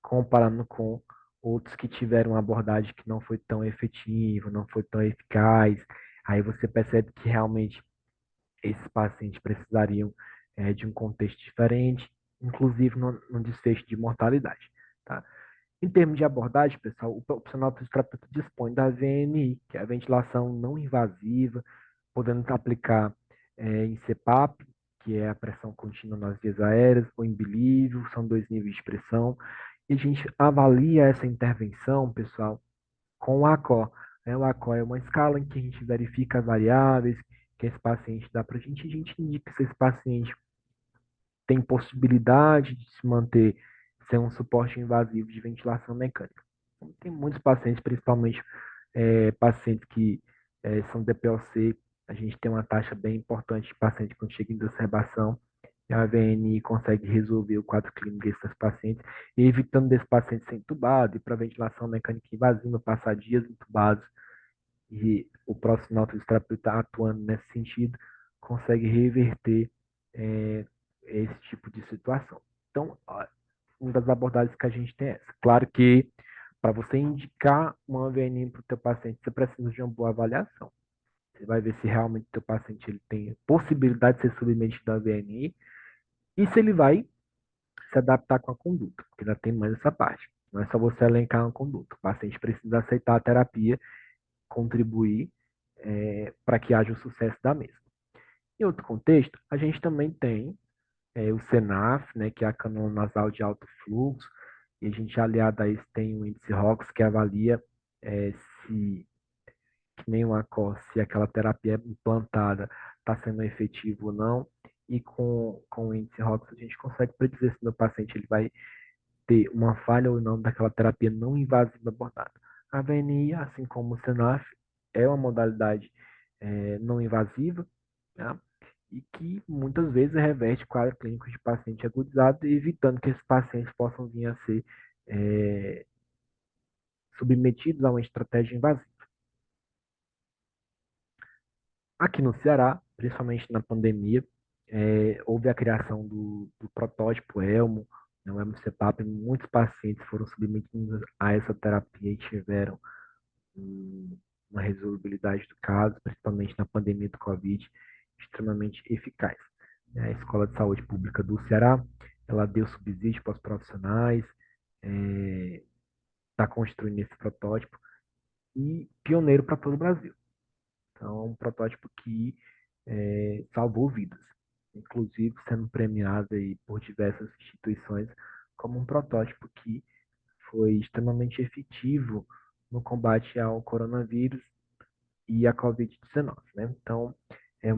comparando com outros que tiveram uma abordagem que não foi tão efetiva, não foi tão eficaz. Aí você percebe que realmente esses pacientes precisariam de um contexto diferente, inclusive no desfecho de mortalidade. Tá? Em termos de abordagem, pessoal, o profissional fisioterapeuta dispõe da VNI, que é a ventilação não invasiva, podendo aplicar em CPAP, que é a pressão contínua nas vias aéreas, ou em bilívio, são dois níveis de pressão. E a gente avalia essa intervenção, pessoal, com o ACO. O ACO é uma escala em que a gente verifica as variáveis que esse paciente dá para a gente indica se esse paciente tem possibilidade de se manter sem um suporte invasivo de ventilação mecânica. Então, tem muitos pacientes, principalmente pacientes que são DPOC, a gente tem uma taxa bem importante de paciente quando chega em exacerbação, e a VNI consegue resolver o quadro clínico desses pacientes, e evitando desse paciente ser entubado e para ventilação mecânica invasiva, passar dias entubados, e o profissional fisioterapeuta atuando nesse sentido consegue reverter é, esse tipo de situação. Então, uma das abordagens que a gente tem é essa. Claro que para você indicar uma VNI para o teu paciente, você precisa de uma boa avaliação. Você vai ver se realmente o teu paciente ele tem possibilidade de ser submetido à VNI e se ele vai se adaptar com a conduta, porque ainda tem mais essa parte. Não é só você elencar uma conduta. O paciente precisa aceitar a terapia, contribuir para que haja o sucesso da mesma. Em outro contexto, a gente também tem o CENAF, né, que é a cânula nasal de alto fluxo, e a gente aliado a isso tem o índice ROX, que avalia se, que nem uma COS, se aquela terapia implantada está sendo efetiva ou não, e com o índice ROX a gente consegue predizer se o meu paciente ele vai ter uma falha ou não daquela terapia não invasiva abordada. A VNI, assim como o CENAF, é uma modalidade não invasiva, né? E que muitas vezes reverte quadro clínico de paciente agudizado, evitando que esses pacientes possam vir a ser é, submetidos a uma estratégia invasiva. Aqui no Ceará, principalmente na pandemia, houve a criação do protótipo ELMO, né, o ELMO CPAP, muitos pacientes foram submetidos a essa terapia e tiveram uma resolubilidade do caso, principalmente na pandemia do Covid, extremamente eficaz. A Escola de Saúde Pública do Ceará, ela deu subsídio para os profissionais, está construindo esse protótipo e pioneiro para todo o Brasil. Então, é um protótipo que salvou vidas, inclusive sendo premiado aí por diversas instituições como um protótipo que foi extremamente efetivo no combate ao coronavírus e a Covid-19, né? Então, é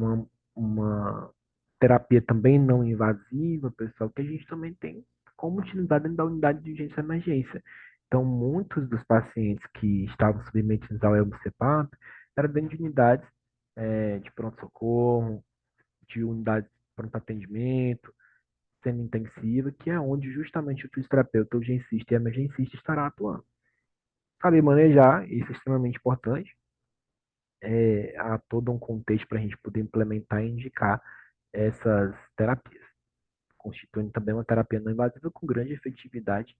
uma terapia também não invasiva, pessoal, que a gente também tem como utilizar dentro da unidade de urgência e emergência. Então, muitos dos pacientes que estavam submetidos ao ELMO-CPAP eram dentro de unidades de pronto-socorro, de unidades de pronto-atendimento, semi-intensiva, que é onde justamente o fisioterapeuta urgencista e emergencista estará atuando. Saber manejar, isso é extremamente importante, há todo um contexto para a gente poder implementar e indicar essas terapias, constituindo também uma terapia não invasiva com grande efetividade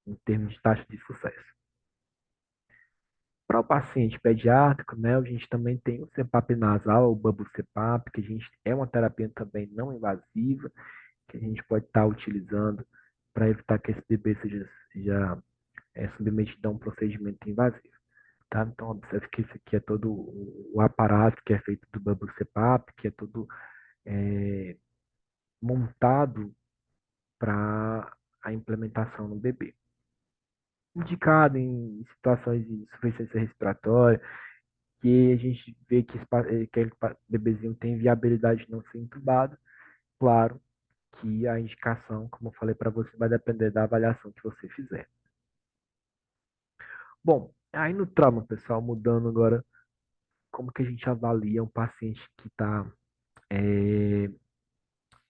em termos de taxa de sucesso. Para o paciente pediátrico, né, a gente também tem o CPAP nasal, o Bubble CPAP, que a gente é uma terapia também não invasiva, que a gente pode estar utilizando para evitar que esse bebê seja submetido a um procedimento invasivo. Tá? Então, observe que esse aqui é todo o aparato que é feito do Bubble CPAP, que é todo montado para a implementação no bebê. indicado em situações de insuficiência respiratória, que a gente vê que, que aquele bebezinho tem viabilidade de não ser entubado. Claro que a indicação, como eu falei para você, vai depender da avaliação que você fizer. Bom, aí no trauma, pessoal, mudando agora, como que a gente avalia um paciente que está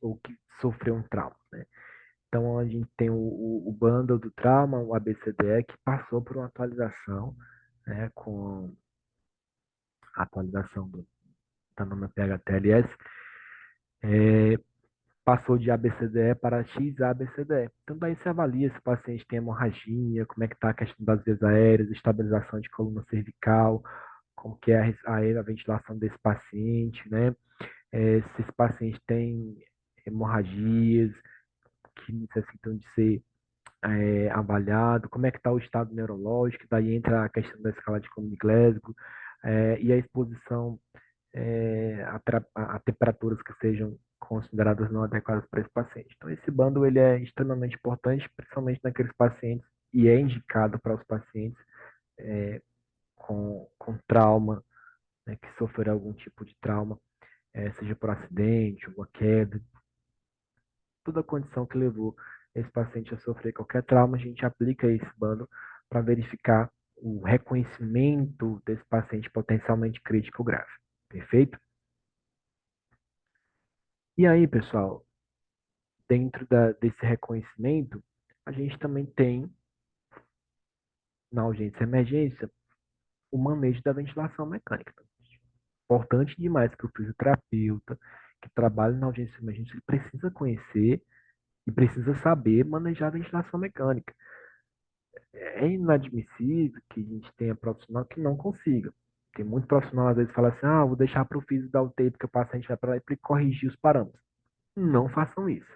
ou que sofreu um trauma, né? Então, a gente tem o bundle do trauma, o ABCDE, que passou por uma atualização, né, com a atualização da norma PHTLS, passou de ABCDE para XABCDE. Então, daí você avalia se o paciente tem hemorragia, como é que está a questão das vias aéreas, estabilização de coluna cervical, como que é a ventilação desse paciente, né? Se esse paciente tem hemorragias que necessitam de ser avaliado, como é que está o estado neurológico, daí entra a questão da escala de Cohen-Glasgow, e a exposição a temperaturas que sejam consideradas não adequadas para esse paciente. Então, esse bando ele é extremamente importante, principalmente naqueles pacientes, e é indicado para os pacientes com trauma, né, que sofreram algum tipo de trauma, seja por acidente, uma queda, toda a condição que levou esse paciente a sofrer qualquer trauma, a gente aplica esse bando para verificar o reconhecimento desse paciente potencialmente crítico grave. Perfeito? E aí, pessoal, dentro desse reconhecimento, a gente também tem, na urgência e emergência, o manejo da ventilação mecânica. Importante demais que o fisioterapeuta que trabalha na urgência e emergência ele precisa conhecer e precisa saber manejar a ventilação mecânica. É inadmissível que a gente tenha profissional que não consiga. Tem muito profissional, às vezes, fala assim, vou deixar para o físico dar o UTI porque o paciente vai para lá e para ele corrigir os parâmetros. Não façam isso.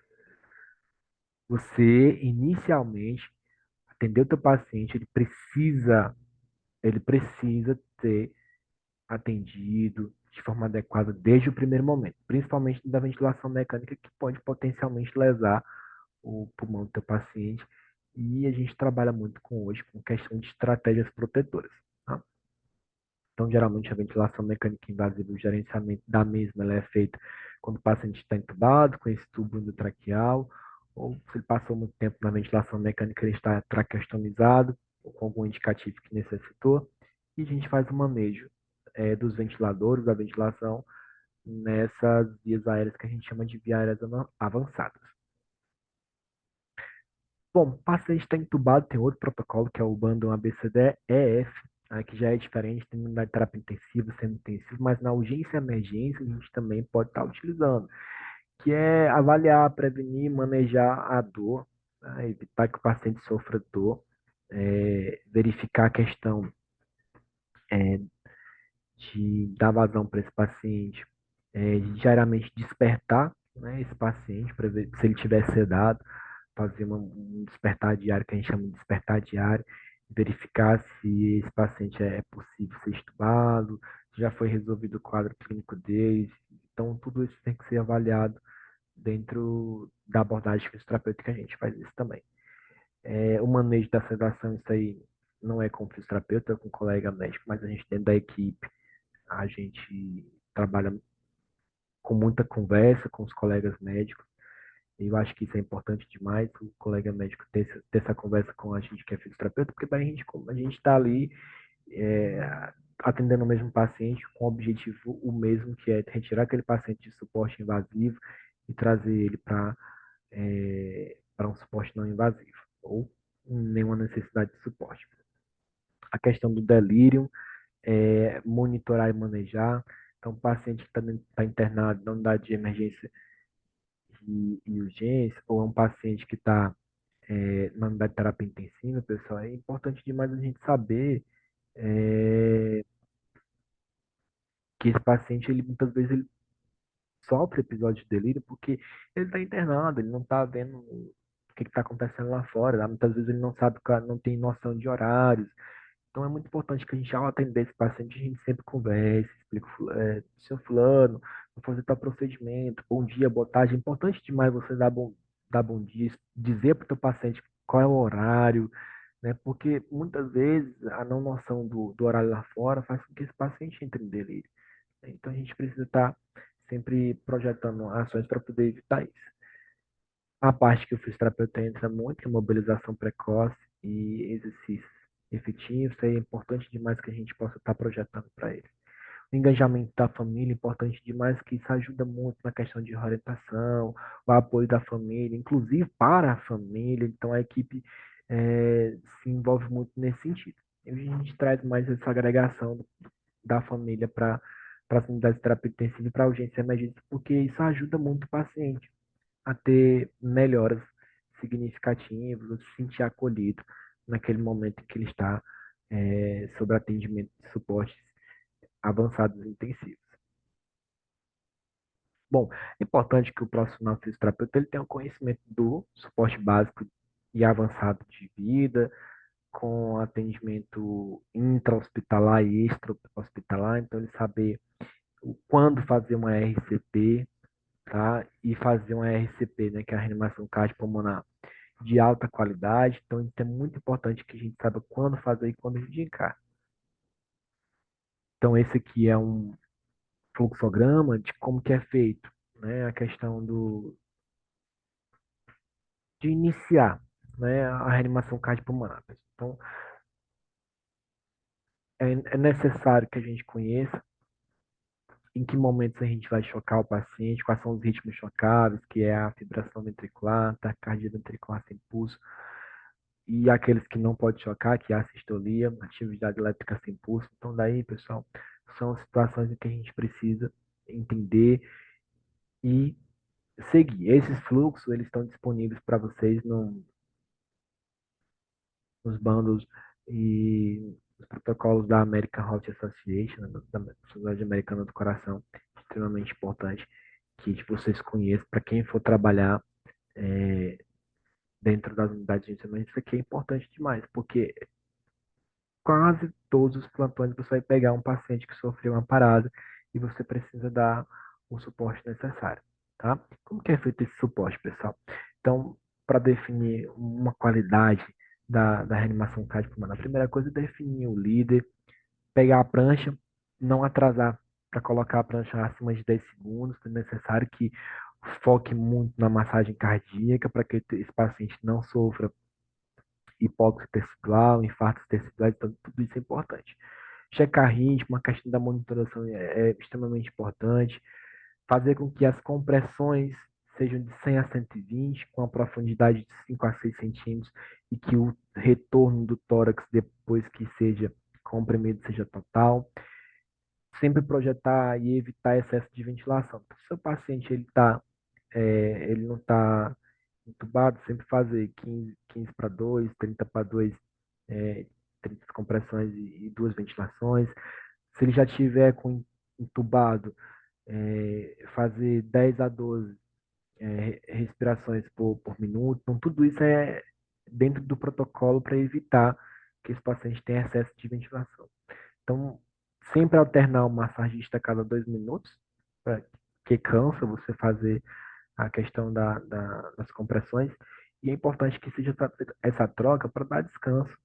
Você, inicialmente, atender o teu paciente, ele precisa ser atendido de forma adequada desde o primeiro momento, principalmente da ventilação mecânica, que pode potencialmente lesar o pulmão do teu paciente. E a gente trabalha muito hoje com questão de estratégias protetoras. Tá? Então, geralmente, a ventilação mecânica invasiva, o gerenciamento da mesma, ela é feita quando o paciente está entubado, com esse tubo endotraqueal, ou se ele passou muito tempo na ventilação mecânica, ele está traqueostomizado, ou com algum indicativo que necessitou, e a gente faz o manejo dos ventiladores, da ventilação, nessas vias aéreas que a gente chama de vias aéreas avançadas. Bom, o paciente está entubado, tem outro protocolo, que é o bando ABCDE-EF, que já é diferente, tem unidade de terapia intensiva, semi-intensiva, mas na urgência e emergência a gente também pode estar utilizando, que é avaliar, prevenir, manejar a dor, né, evitar que o paciente sofra dor, verificar a questão de dar vazão para esse paciente, diariamente despertar, né, esse paciente, para ver se ele tiver sedado, fazer um despertar diário, que a gente chama de despertar diário, verificar se esse paciente é possível ser estubado, se já foi resolvido o quadro clínico dele. Então, tudo isso tem que ser avaliado dentro da abordagem fisioterapêutica, a gente faz isso também. O manejo da sedação, isso aí não é com o fisioterapeuta, é com o colega médico, mas a gente dentro da equipe, a gente trabalha com muita conversa com os colegas médicos. Eu acho que isso é importante demais, o colega médico ter essa conversa com a gente que é fisioterapeuta, porque daí a gente está ali atendendo o mesmo paciente com o objetivo o mesmo, que é retirar aquele paciente de suporte invasivo e trazer ele para um suporte não invasivo, ou nenhuma necessidade de suporte. A questão do delírio, monitorar e manejar. Então, o paciente que está internado na unidade de emergência e urgência, ou é um paciente que está na unidade de terapia intensiva, pessoal, é importante demais a gente saber que esse paciente, ele muitas vezes, ele sofre episódios de delírio porque ele está internado, ele não está vendo o que está acontecendo lá fora, tá? Muitas vezes ele não sabe, não tem noção de horários. Então é muito importante que a gente, ao atender esse paciente, a gente sempre converse, explica, seu fulano, vou fazer tal procedimento, bom dia, boa tarde. É importante demais você dar bom dia, dizer para o teu paciente qual é o horário, né? Porque muitas vezes a não noção do horário lá fora faz com que esse paciente entre em delírio. Então a gente precisa estar sempre projetando ações para poder evitar isso. A parte que o fisioterapeuta entra muito, que é mobilização precoce e exercícios efetivos, isso aí é importante demais que a gente possa estar projetando para ele. O engajamento da família é importante demais, que isso ajuda muito na questão de orientação, o apoio da família, inclusive para a família. Então a equipe se envolve muito nesse sentido. E a gente traz mais essa agregação da família para as unidades de terapia intensiva e para a urgência e emergência, porque isso ajuda muito o paciente a ter melhoras significativas, a se sentir acolhido naquele momento em que ele está sob atendimento de suportes avançados e intensivos. Bom, é importante que o profissional fisioterapeuta ele tenha um conhecimento do suporte básico e avançado de vida, com atendimento intra-hospitalar e extra-hospitalar, então ele saber quando fazer uma RCP, tá? E fazer uma RCP, né, que é a reanimação cardiopulmonar de alta qualidade. Então, isso é muito importante que a gente saiba quando fazer e quando indicar. Então, esse aqui é um fluxograma de como que é feito, né, a questão de iniciar, né, a reanimação cardiopulmonar. Então, é necessário que a gente conheça em que momentos a gente vai chocar o paciente, quais são os ritmos chocáveis, que é a fibração ventricular, taquicardia ventricular sem pulso, e aqueles que não pode chocar, que é a sistolia, atividade elétrica sem pulso. Então, daí, pessoal, são situações em que a gente precisa entender e seguir. Esses fluxos, eles estão disponíveis para vocês nos bandos e nos protocolos da American Heart Association, né, da Sociedade Americana do Coração, extremamente importante que vocês conheçam para quem for trabalhar é, dentro das unidades de ensinamento. Isso aqui é importante demais, porque quase todos os plantões você vai pegar um paciente que sofreu uma parada e você precisa dar o suporte necessário, tá? Como que é feito esse suporte, pessoal? Então, para definir uma qualidade da reanimação cardiopulmonar, a primeira coisa é definir o líder, pegar a prancha, não atrasar para colocar a prancha acima de 10 segundos, é necessário que foque muito na massagem cardíaca para que esse paciente não sofra hipóxia testicular, infarto testicular, então tudo isso é importante. Checar ritmo, a questão da monitoração é extremamente importante. Fazer com que as compressões sejam de 100 a 120, com a profundidade de 5 a 6 centímetros, e que o retorno do tórax, depois que seja comprimido, seja total. Sempre projetar e evitar excesso de ventilação. Se o seu paciente ele não está entubado, sempre fazer 15 para 2, 30 para 2, 30 compressões e duas ventilações. Se ele já tiver com entubado, fazer 10 a 12 respirações por minuto. Então, tudo isso é dentro do protocolo para evitar que esse paciente tenha excesso de ventilação. Então, sempre alternar o massagista a cada 2 minutos, que cansa você fazer a questão das compressões. E é importante que seja essa troca para dar descanso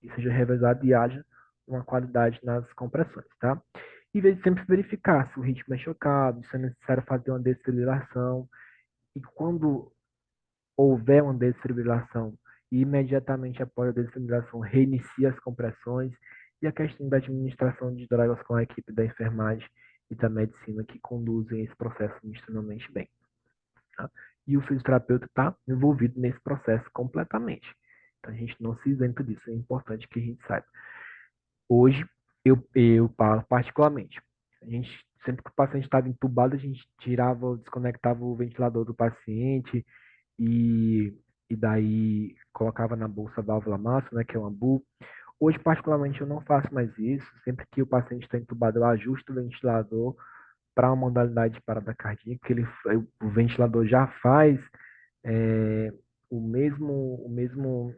e seja revezado e haja uma qualidade nas compressões, tá? E sempre verificar se o ritmo é chocado, se é necessário fazer uma desfibrilação. E quando houver uma desfibrilação, imediatamente após a desfibrilação, reinicia as compressões. E a questão da administração de drogas com a equipe da enfermagem e da medicina que conduzem esse processo extremamente bem. Tá? E o fisioterapeuta está envolvido nesse processo completamente. Então a gente não se isenta disso, é importante que a gente saiba. Hoje, eu particularmente, a gente, sempre que o paciente estava entubado, a gente tirava, desconectava o ventilador do paciente e, e daí colocava na bolsa a válvula máxima, né, que é uma AMBU. Hoje, particularmente, eu não faço mais isso. Sempre que o paciente está entubado, eu ajusto o ventilador para uma modalidade de parada cardíaca, que o ventilador já faz é, o mesmo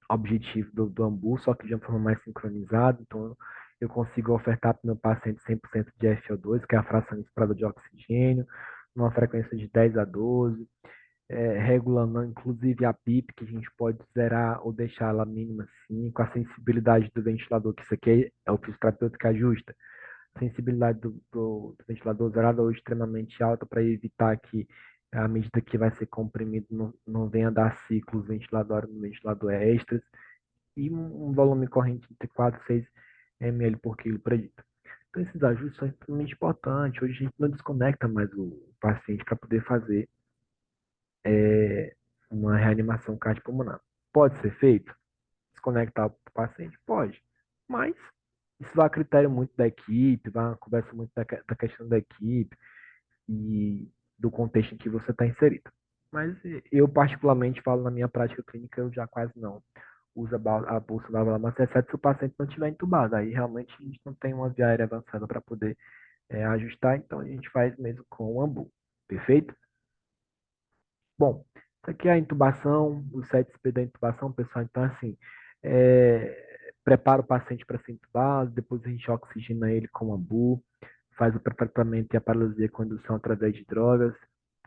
objetivo do AMBU, só que de uma forma mais sincronizada. Então, eu consigo ofertar para o meu paciente 100% de FO2, que é a fração inspirada de oxigênio, numa frequência de 10 a 12. regulando inclusive a PIP, que a gente pode zerar ou deixar ela mínima assim, com a sensibilidade do ventilador, que isso aqui é o fisioterapeuta que ajusta. A sensibilidade do ventilador zerada ou extremamente alta para evitar que à medida que vai ser comprimido não venha dar ciclos ventilador extras e um volume corrente entre 4 e 6 ml por quilo predito. Então, esses ajustes são extremamente importantes. Hoje a gente não desconecta mais o paciente para poder fazer uma reanimação cardiopulmonar. Pode ser feito? Desconectar o paciente? Pode. Mas isso vai a critério muito da equipe, vai a conversa muito da questão da equipe e do contexto em que você está inserido. Mas eu, particularmente, falo na minha prática clínica, eu já quase não uso a bolsa da válvula macia, exceto se o paciente não estiver entubado. Aí realmente a gente não tem uma via aérea avançada para poder ajustar, então a gente faz mesmo com o AMBU. Perfeito? Bom, isso aqui é a intubação, o 7SP da intubação, pessoal. Então, assim, prepara o paciente para ser intubado, depois a gente oxigena ele com AMBU, faz o tratamento e a paralisia com indução através de drogas.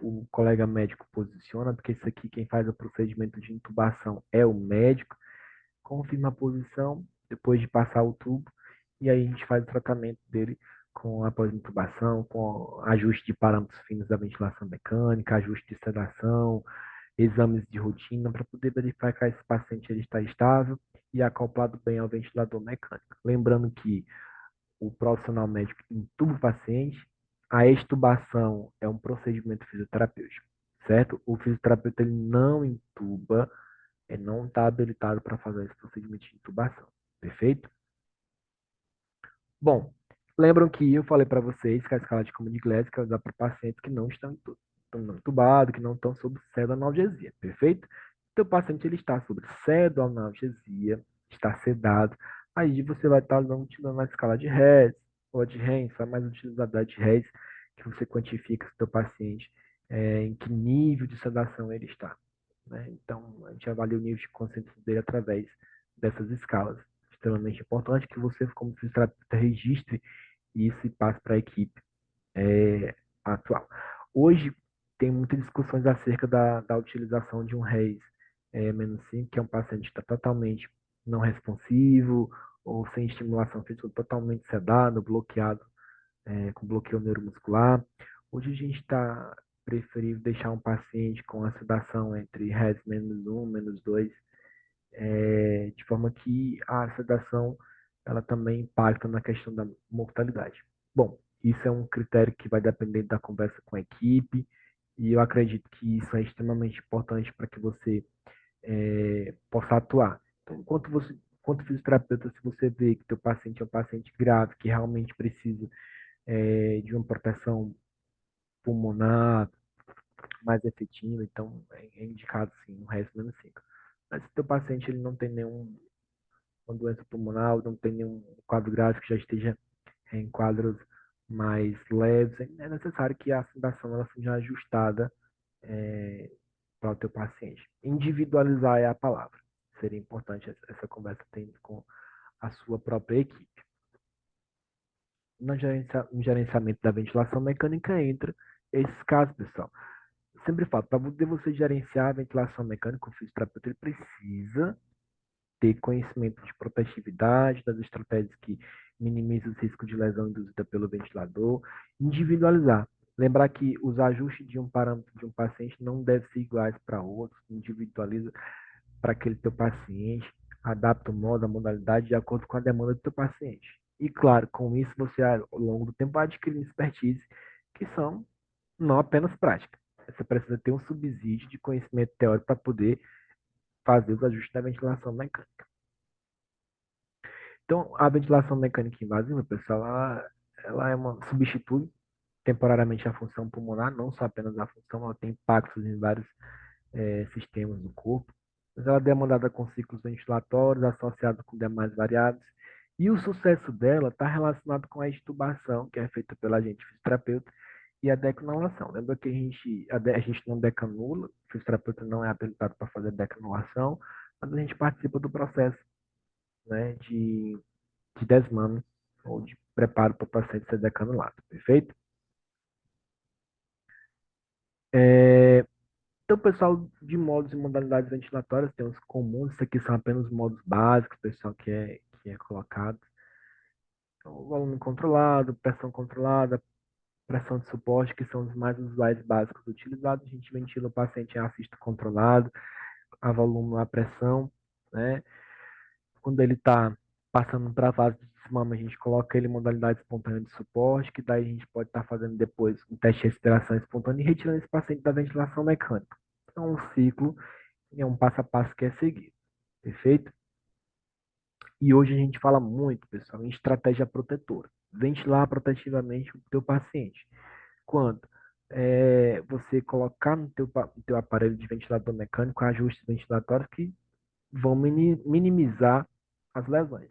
O colega médico posiciona, porque isso aqui, quem faz o procedimento de intubação é o médico, confirma a posição, depois de passar o tubo, e aí a gente faz o tratamento dele com a pós-intubação, com ajuste de parâmetros finos da ventilação mecânica, ajuste de sedação, exames de rotina para poder verificar que esse paciente ele está estável e acoplado bem ao ventilador mecânico. Lembrando que o profissional médico intuba o paciente, a extubação é um procedimento fisioterapêutico, certo? O fisioterapeuta ele não intuba, ele não está habilitado para fazer esse procedimento de intubação, perfeito? Bom, lembram que eu falei para vocês que a escala de Command Glasgow é usada para pacientes que não estão entubados, que não estão sob pseudoanalgesia, perfeito? Então, o paciente ele está sob pseudoanalgesia, está sedado, aí você vai estar utilizando a escala de Hess, ou a de Hens, a mais utilizada de Hess, que você quantifica o seu paciente em que nível de sedação ele está, né? Então, a gente avalia o nível de consciência dele através dessas escalas. Extremamente importante que você, como fisioterapeuta, registre isso e passe para a equipe atual. Hoje, tem muitas discussões acerca da utilização de um REIS menos 5, que é um paciente que está totalmente não responsivo ou sem estimulação física, totalmente sedado, bloqueado, com bloqueio neuromuscular. Hoje a gente está preferível deixar um paciente com a sedação entre RES menos um, menos 2, de forma que a sedação ela também impacta na questão da mortalidade. Bom, isso é um critério que vai depender da conversa com a equipe, e eu acredito que isso é extremamente importante para que você possa atuar. Então, enquanto fisioterapeuta, se você vê que teu paciente é um paciente grave, que realmente precisa de uma proteção pulmonar mais efetiva, então é indicado sim um RES menos 5. Mas se teu paciente ele não tem nenhuma doença pulmonar, não tem nenhum quadro grave que já esteja em quadros mais leves, é necessário que a sedação ela seja ajustada para o teu paciente. Individualizar é a palavra. Seria importante essa conversa tendo com a sua própria equipe. No gerenciamento da ventilação mecânica entra esses casos, pessoal. Eu sempre falo, para você gerenciar a ventilação mecânica, o fisioterapeuta ele precisa ter conhecimento de protetividade, das estratégias que minimizam os riscos de lesão induzida pelo ventilador, individualizar. Lembrar que os ajustes de um parâmetro de um paciente não devem ser iguais para outros, individualiza para aquele teu paciente, adapta o modo, a modalidade de acordo com a demanda do teu paciente. E claro, com isso você ao longo do tempo vai adquirindo expertise que são não apenas prática. Você precisa ter um subsídio de conhecimento teórico para poder fazer os ajustes da ventilação mecânica. Então, a ventilação mecânica invasiva, pessoal, ela substitui temporariamente a função pulmonar, não só apenas a função, ela tem impactos em vários sistemas do corpo, mas ela é demandada com ciclos ventilatórios associados com demais variáveis, e o sucesso dela está relacionado com a extubação, que é feita pela gente fisioterapeuta, e a decanulação. Lembra que a gente não decanula, o fisioterapeuta não é habilitado para fazer decanulação, mas a gente participa do processo, né, de desmame ou de preparo para o paciente ser decanulado, perfeito? Então, pessoal, de modos e modalidades ventilatórias, tem os comuns, isso aqui são apenas os modos básicos, pessoal, que é colocado. Então, volume controlado, pressão controlada, pressão de suporte, que são os mais usuais básicos utilizados. A gente ventila o paciente em assisto controlado, a volume, a pressão, né? Quando ele está passando para a fase de desmame, a gente coloca ele em modalidade espontânea de suporte, que daí a gente pode estar fazendo depois um teste de respiração espontânea e retirando esse paciente da ventilação mecânica. É um ciclo, é um passo a passo que é seguido. Perfeito? E hoje a gente fala muito, pessoal, em estratégia protetora. Ventilar protetivamente o teu paciente. Quando você colocar no teu aparelho de ventilador mecânico ajustes ventilatórios que vão minimizar as lesões.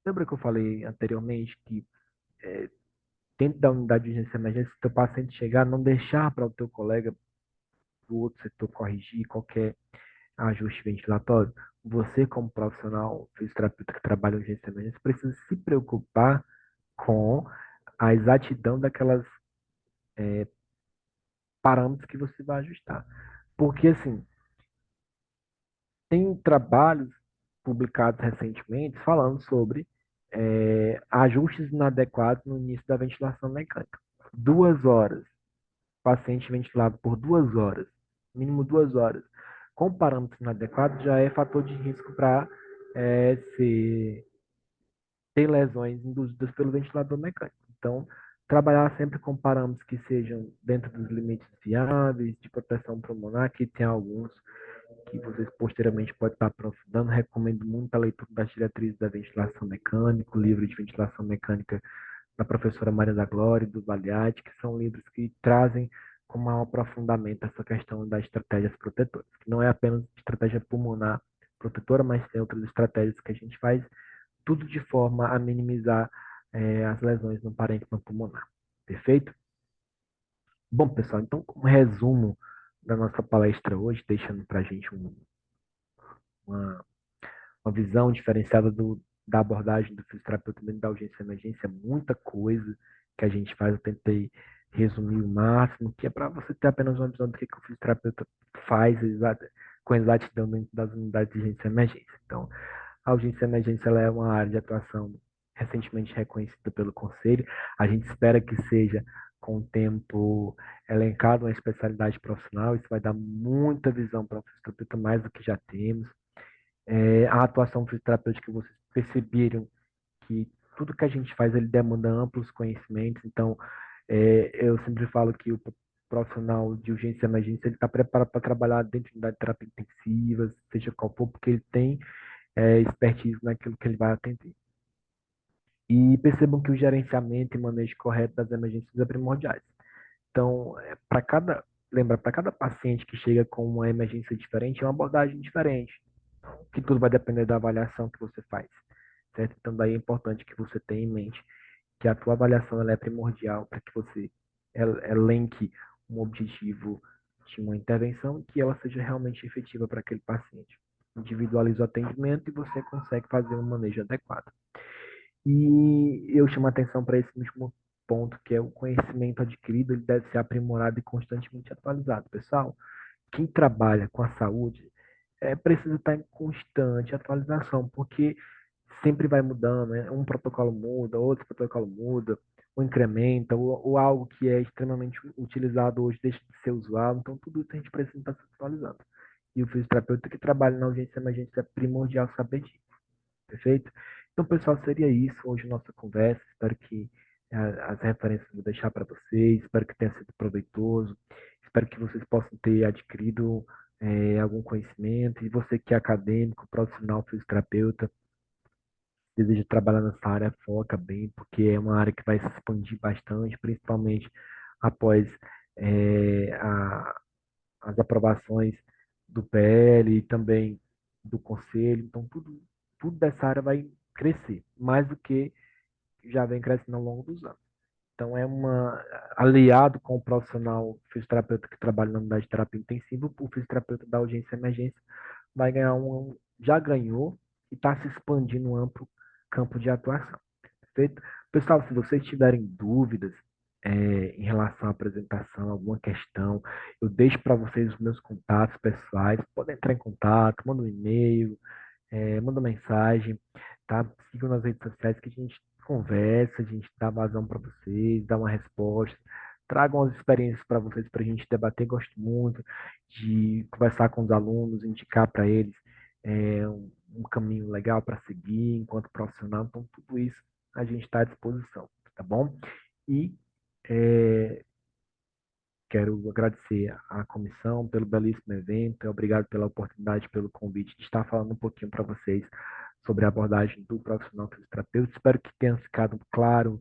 Lembra que eu falei anteriormente que dentro da unidade de urgência e emergência, se o teu paciente chegar, não deixar para o teu colega do outro setor corrigir qualquer ajuste ventilatório? Você, como profissional fisioterapeuta que trabalha em urgência e emergência, precisa se preocupar com a exatidão daquelas parâmetros que você vai ajustar. Porque, assim, tem trabalhos publicados recentemente falando sobre ajustes inadequados no início da ventilação mecânica. 2 horas, paciente ventilado por 2 horas, mínimo 2 horas, com parâmetros inadequados, já é fator de risco para se ter lesões induzidas pelo ventilador mecânico. Então, trabalhar sempre com parâmetros que sejam dentro dos limites viáveis de proteção pulmonar, que tem alguns que vocês posteriormente podem estar aprofundando. Recomendo muito a leitura das diretrizes da ventilação mecânica, o livro de ventilação mecânica da professora Maria da Glória e do Valiati, que são livros que trazem com maior aprofundamento essa questão das estratégias protetoras, que não é apenas estratégia pulmonar protetora, mas tem outras estratégias que a gente faz, tudo de forma a minimizar as lesões no parênquima pulmonar. Perfeito? Bom, pessoal, então, como resumo da nossa palestra hoje, deixando para a gente uma uma visão diferenciada da abordagem do fisioterapeuta dentro da urgência e emergência, muita coisa que a gente faz, eu tentei resumir o máximo, que é para você ter apenas uma visão do que o fisioterapeuta faz com exatidão dentro das unidades de urgência e emergência. Então, a urgência e emergência ela é uma área de atuação recentemente reconhecida pelo Conselho. A gente espera que seja, com o tempo, elencado uma especialidade profissional. Isso vai dar muita visão para o fisioterapeuta, mais do que já temos. A atuação fisioterapêutica, vocês perceberam que tudo que a gente faz, ele demanda amplos conhecimentos. Então, eu sempre falo que o profissional de urgência e emergência, ele está preparado para trabalhar dentro da terapia intensiva, seja qual for, porque ele tem expertise naquilo que ele vai atender. E percebam que o gerenciamento e manejo correto das emergências é primordiais. Então, para cada paciente que chega com uma emergência diferente, é uma abordagem diferente, que tudo vai depender da avaliação que você faz, certo? Então, daí é importante que você tenha em mente que a tua avaliação ela é primordial para que você elenque um objetivo de uma intervenção e que ela seja realmente efetiva para aquele paciente. Individualiza o atendimento e você consegue fazer um manejo adequado. E eu chamo a atenção para esse último ponto, que é o conhecimento adquirido, ele deve ser aprimorado e constantemente atualizado. Pessoal, quem trabalha com a saúde precisa estar em constante atualização, porque sempre vai mudando, né? Um protocolo muda, outro protocolo muda, ou incrementa, ou algo que é extremamente utilizado hoje deixa de ser usual, então tudo isso a gente precisa estar se atualizando. E o fisioterapeuta que trabalha na urgência e emergência é primordial saber disso, perfeito? Então, pessoal, seria isso hoje nossa conversa. Espero que as referências eu vou deixar para vocês, espero que tenha sido proveitoso, espero que vocês possam ter adquirido algum conhecimento. E você que é acadêmico, profissional, fisioterapeuta, deseja trabalhar nessa área, foca bem, porque é uma área que vai se expandir bastante, principalmente após é, a, as aprovações do PL e também do Conselho. Então, tudo dessa área vai crescer, mais do que já vem crescendo ao longo dos anos. Então, aliado com o profissional fisioterapeuta que trabalha na unidade de terapia intensiva, o fisioterapeuta da urgência e emergência vai ganhar já ganhou e está se expandindo um amplo campo de atuação. Perfeito? Pessoal, se vocês tiverem dúvidas, em relação à apresentação, alguma questão, eu deixo para vocês os meus contatos pessoais. Podem entrar em contato, manda um e-mail, manda mensagem, tá? Sigam nas redes sociais que a gente conversa, a gente dá vazão para vocês, dá uma resposta. Tragam as experiências para vocês, para a gente debater. Gosto muito de conversar com os alunos, indicar para eles um caminho legal para seguir enquanto profissional. Então, tudo isso a gente está à disposição, tá bom? E é, quero agradecer à comissão pelo belíssimo evento. Obrigado pela oportunidade, pelo convite de estar falando um pouquinho para vocês sobre a abordagem do profissional fisioterapeuta. Espero que tenha ficado claro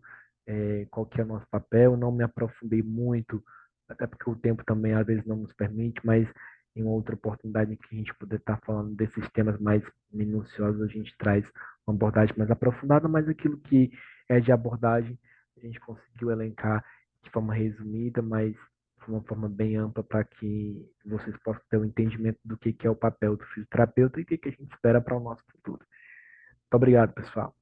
qual que é o nosso papel. Não me aprofundei muito, até porque o tempo também às vezes não nos permite, mas em uma outra oportunidade em que a gente puder estar falando desses temas mais minuciosos, a gente traz uma abordagem mais aprofundada, mas aquilo que é de abordagem, a gente conseguiu elencar de forma resumida, mas de uma forma bem ampla para que vocês possam ter um entendimento do que é o papel do fisioterapeuta e o que a gente espera para o nosso futuro. Muito obrigado, pessoal.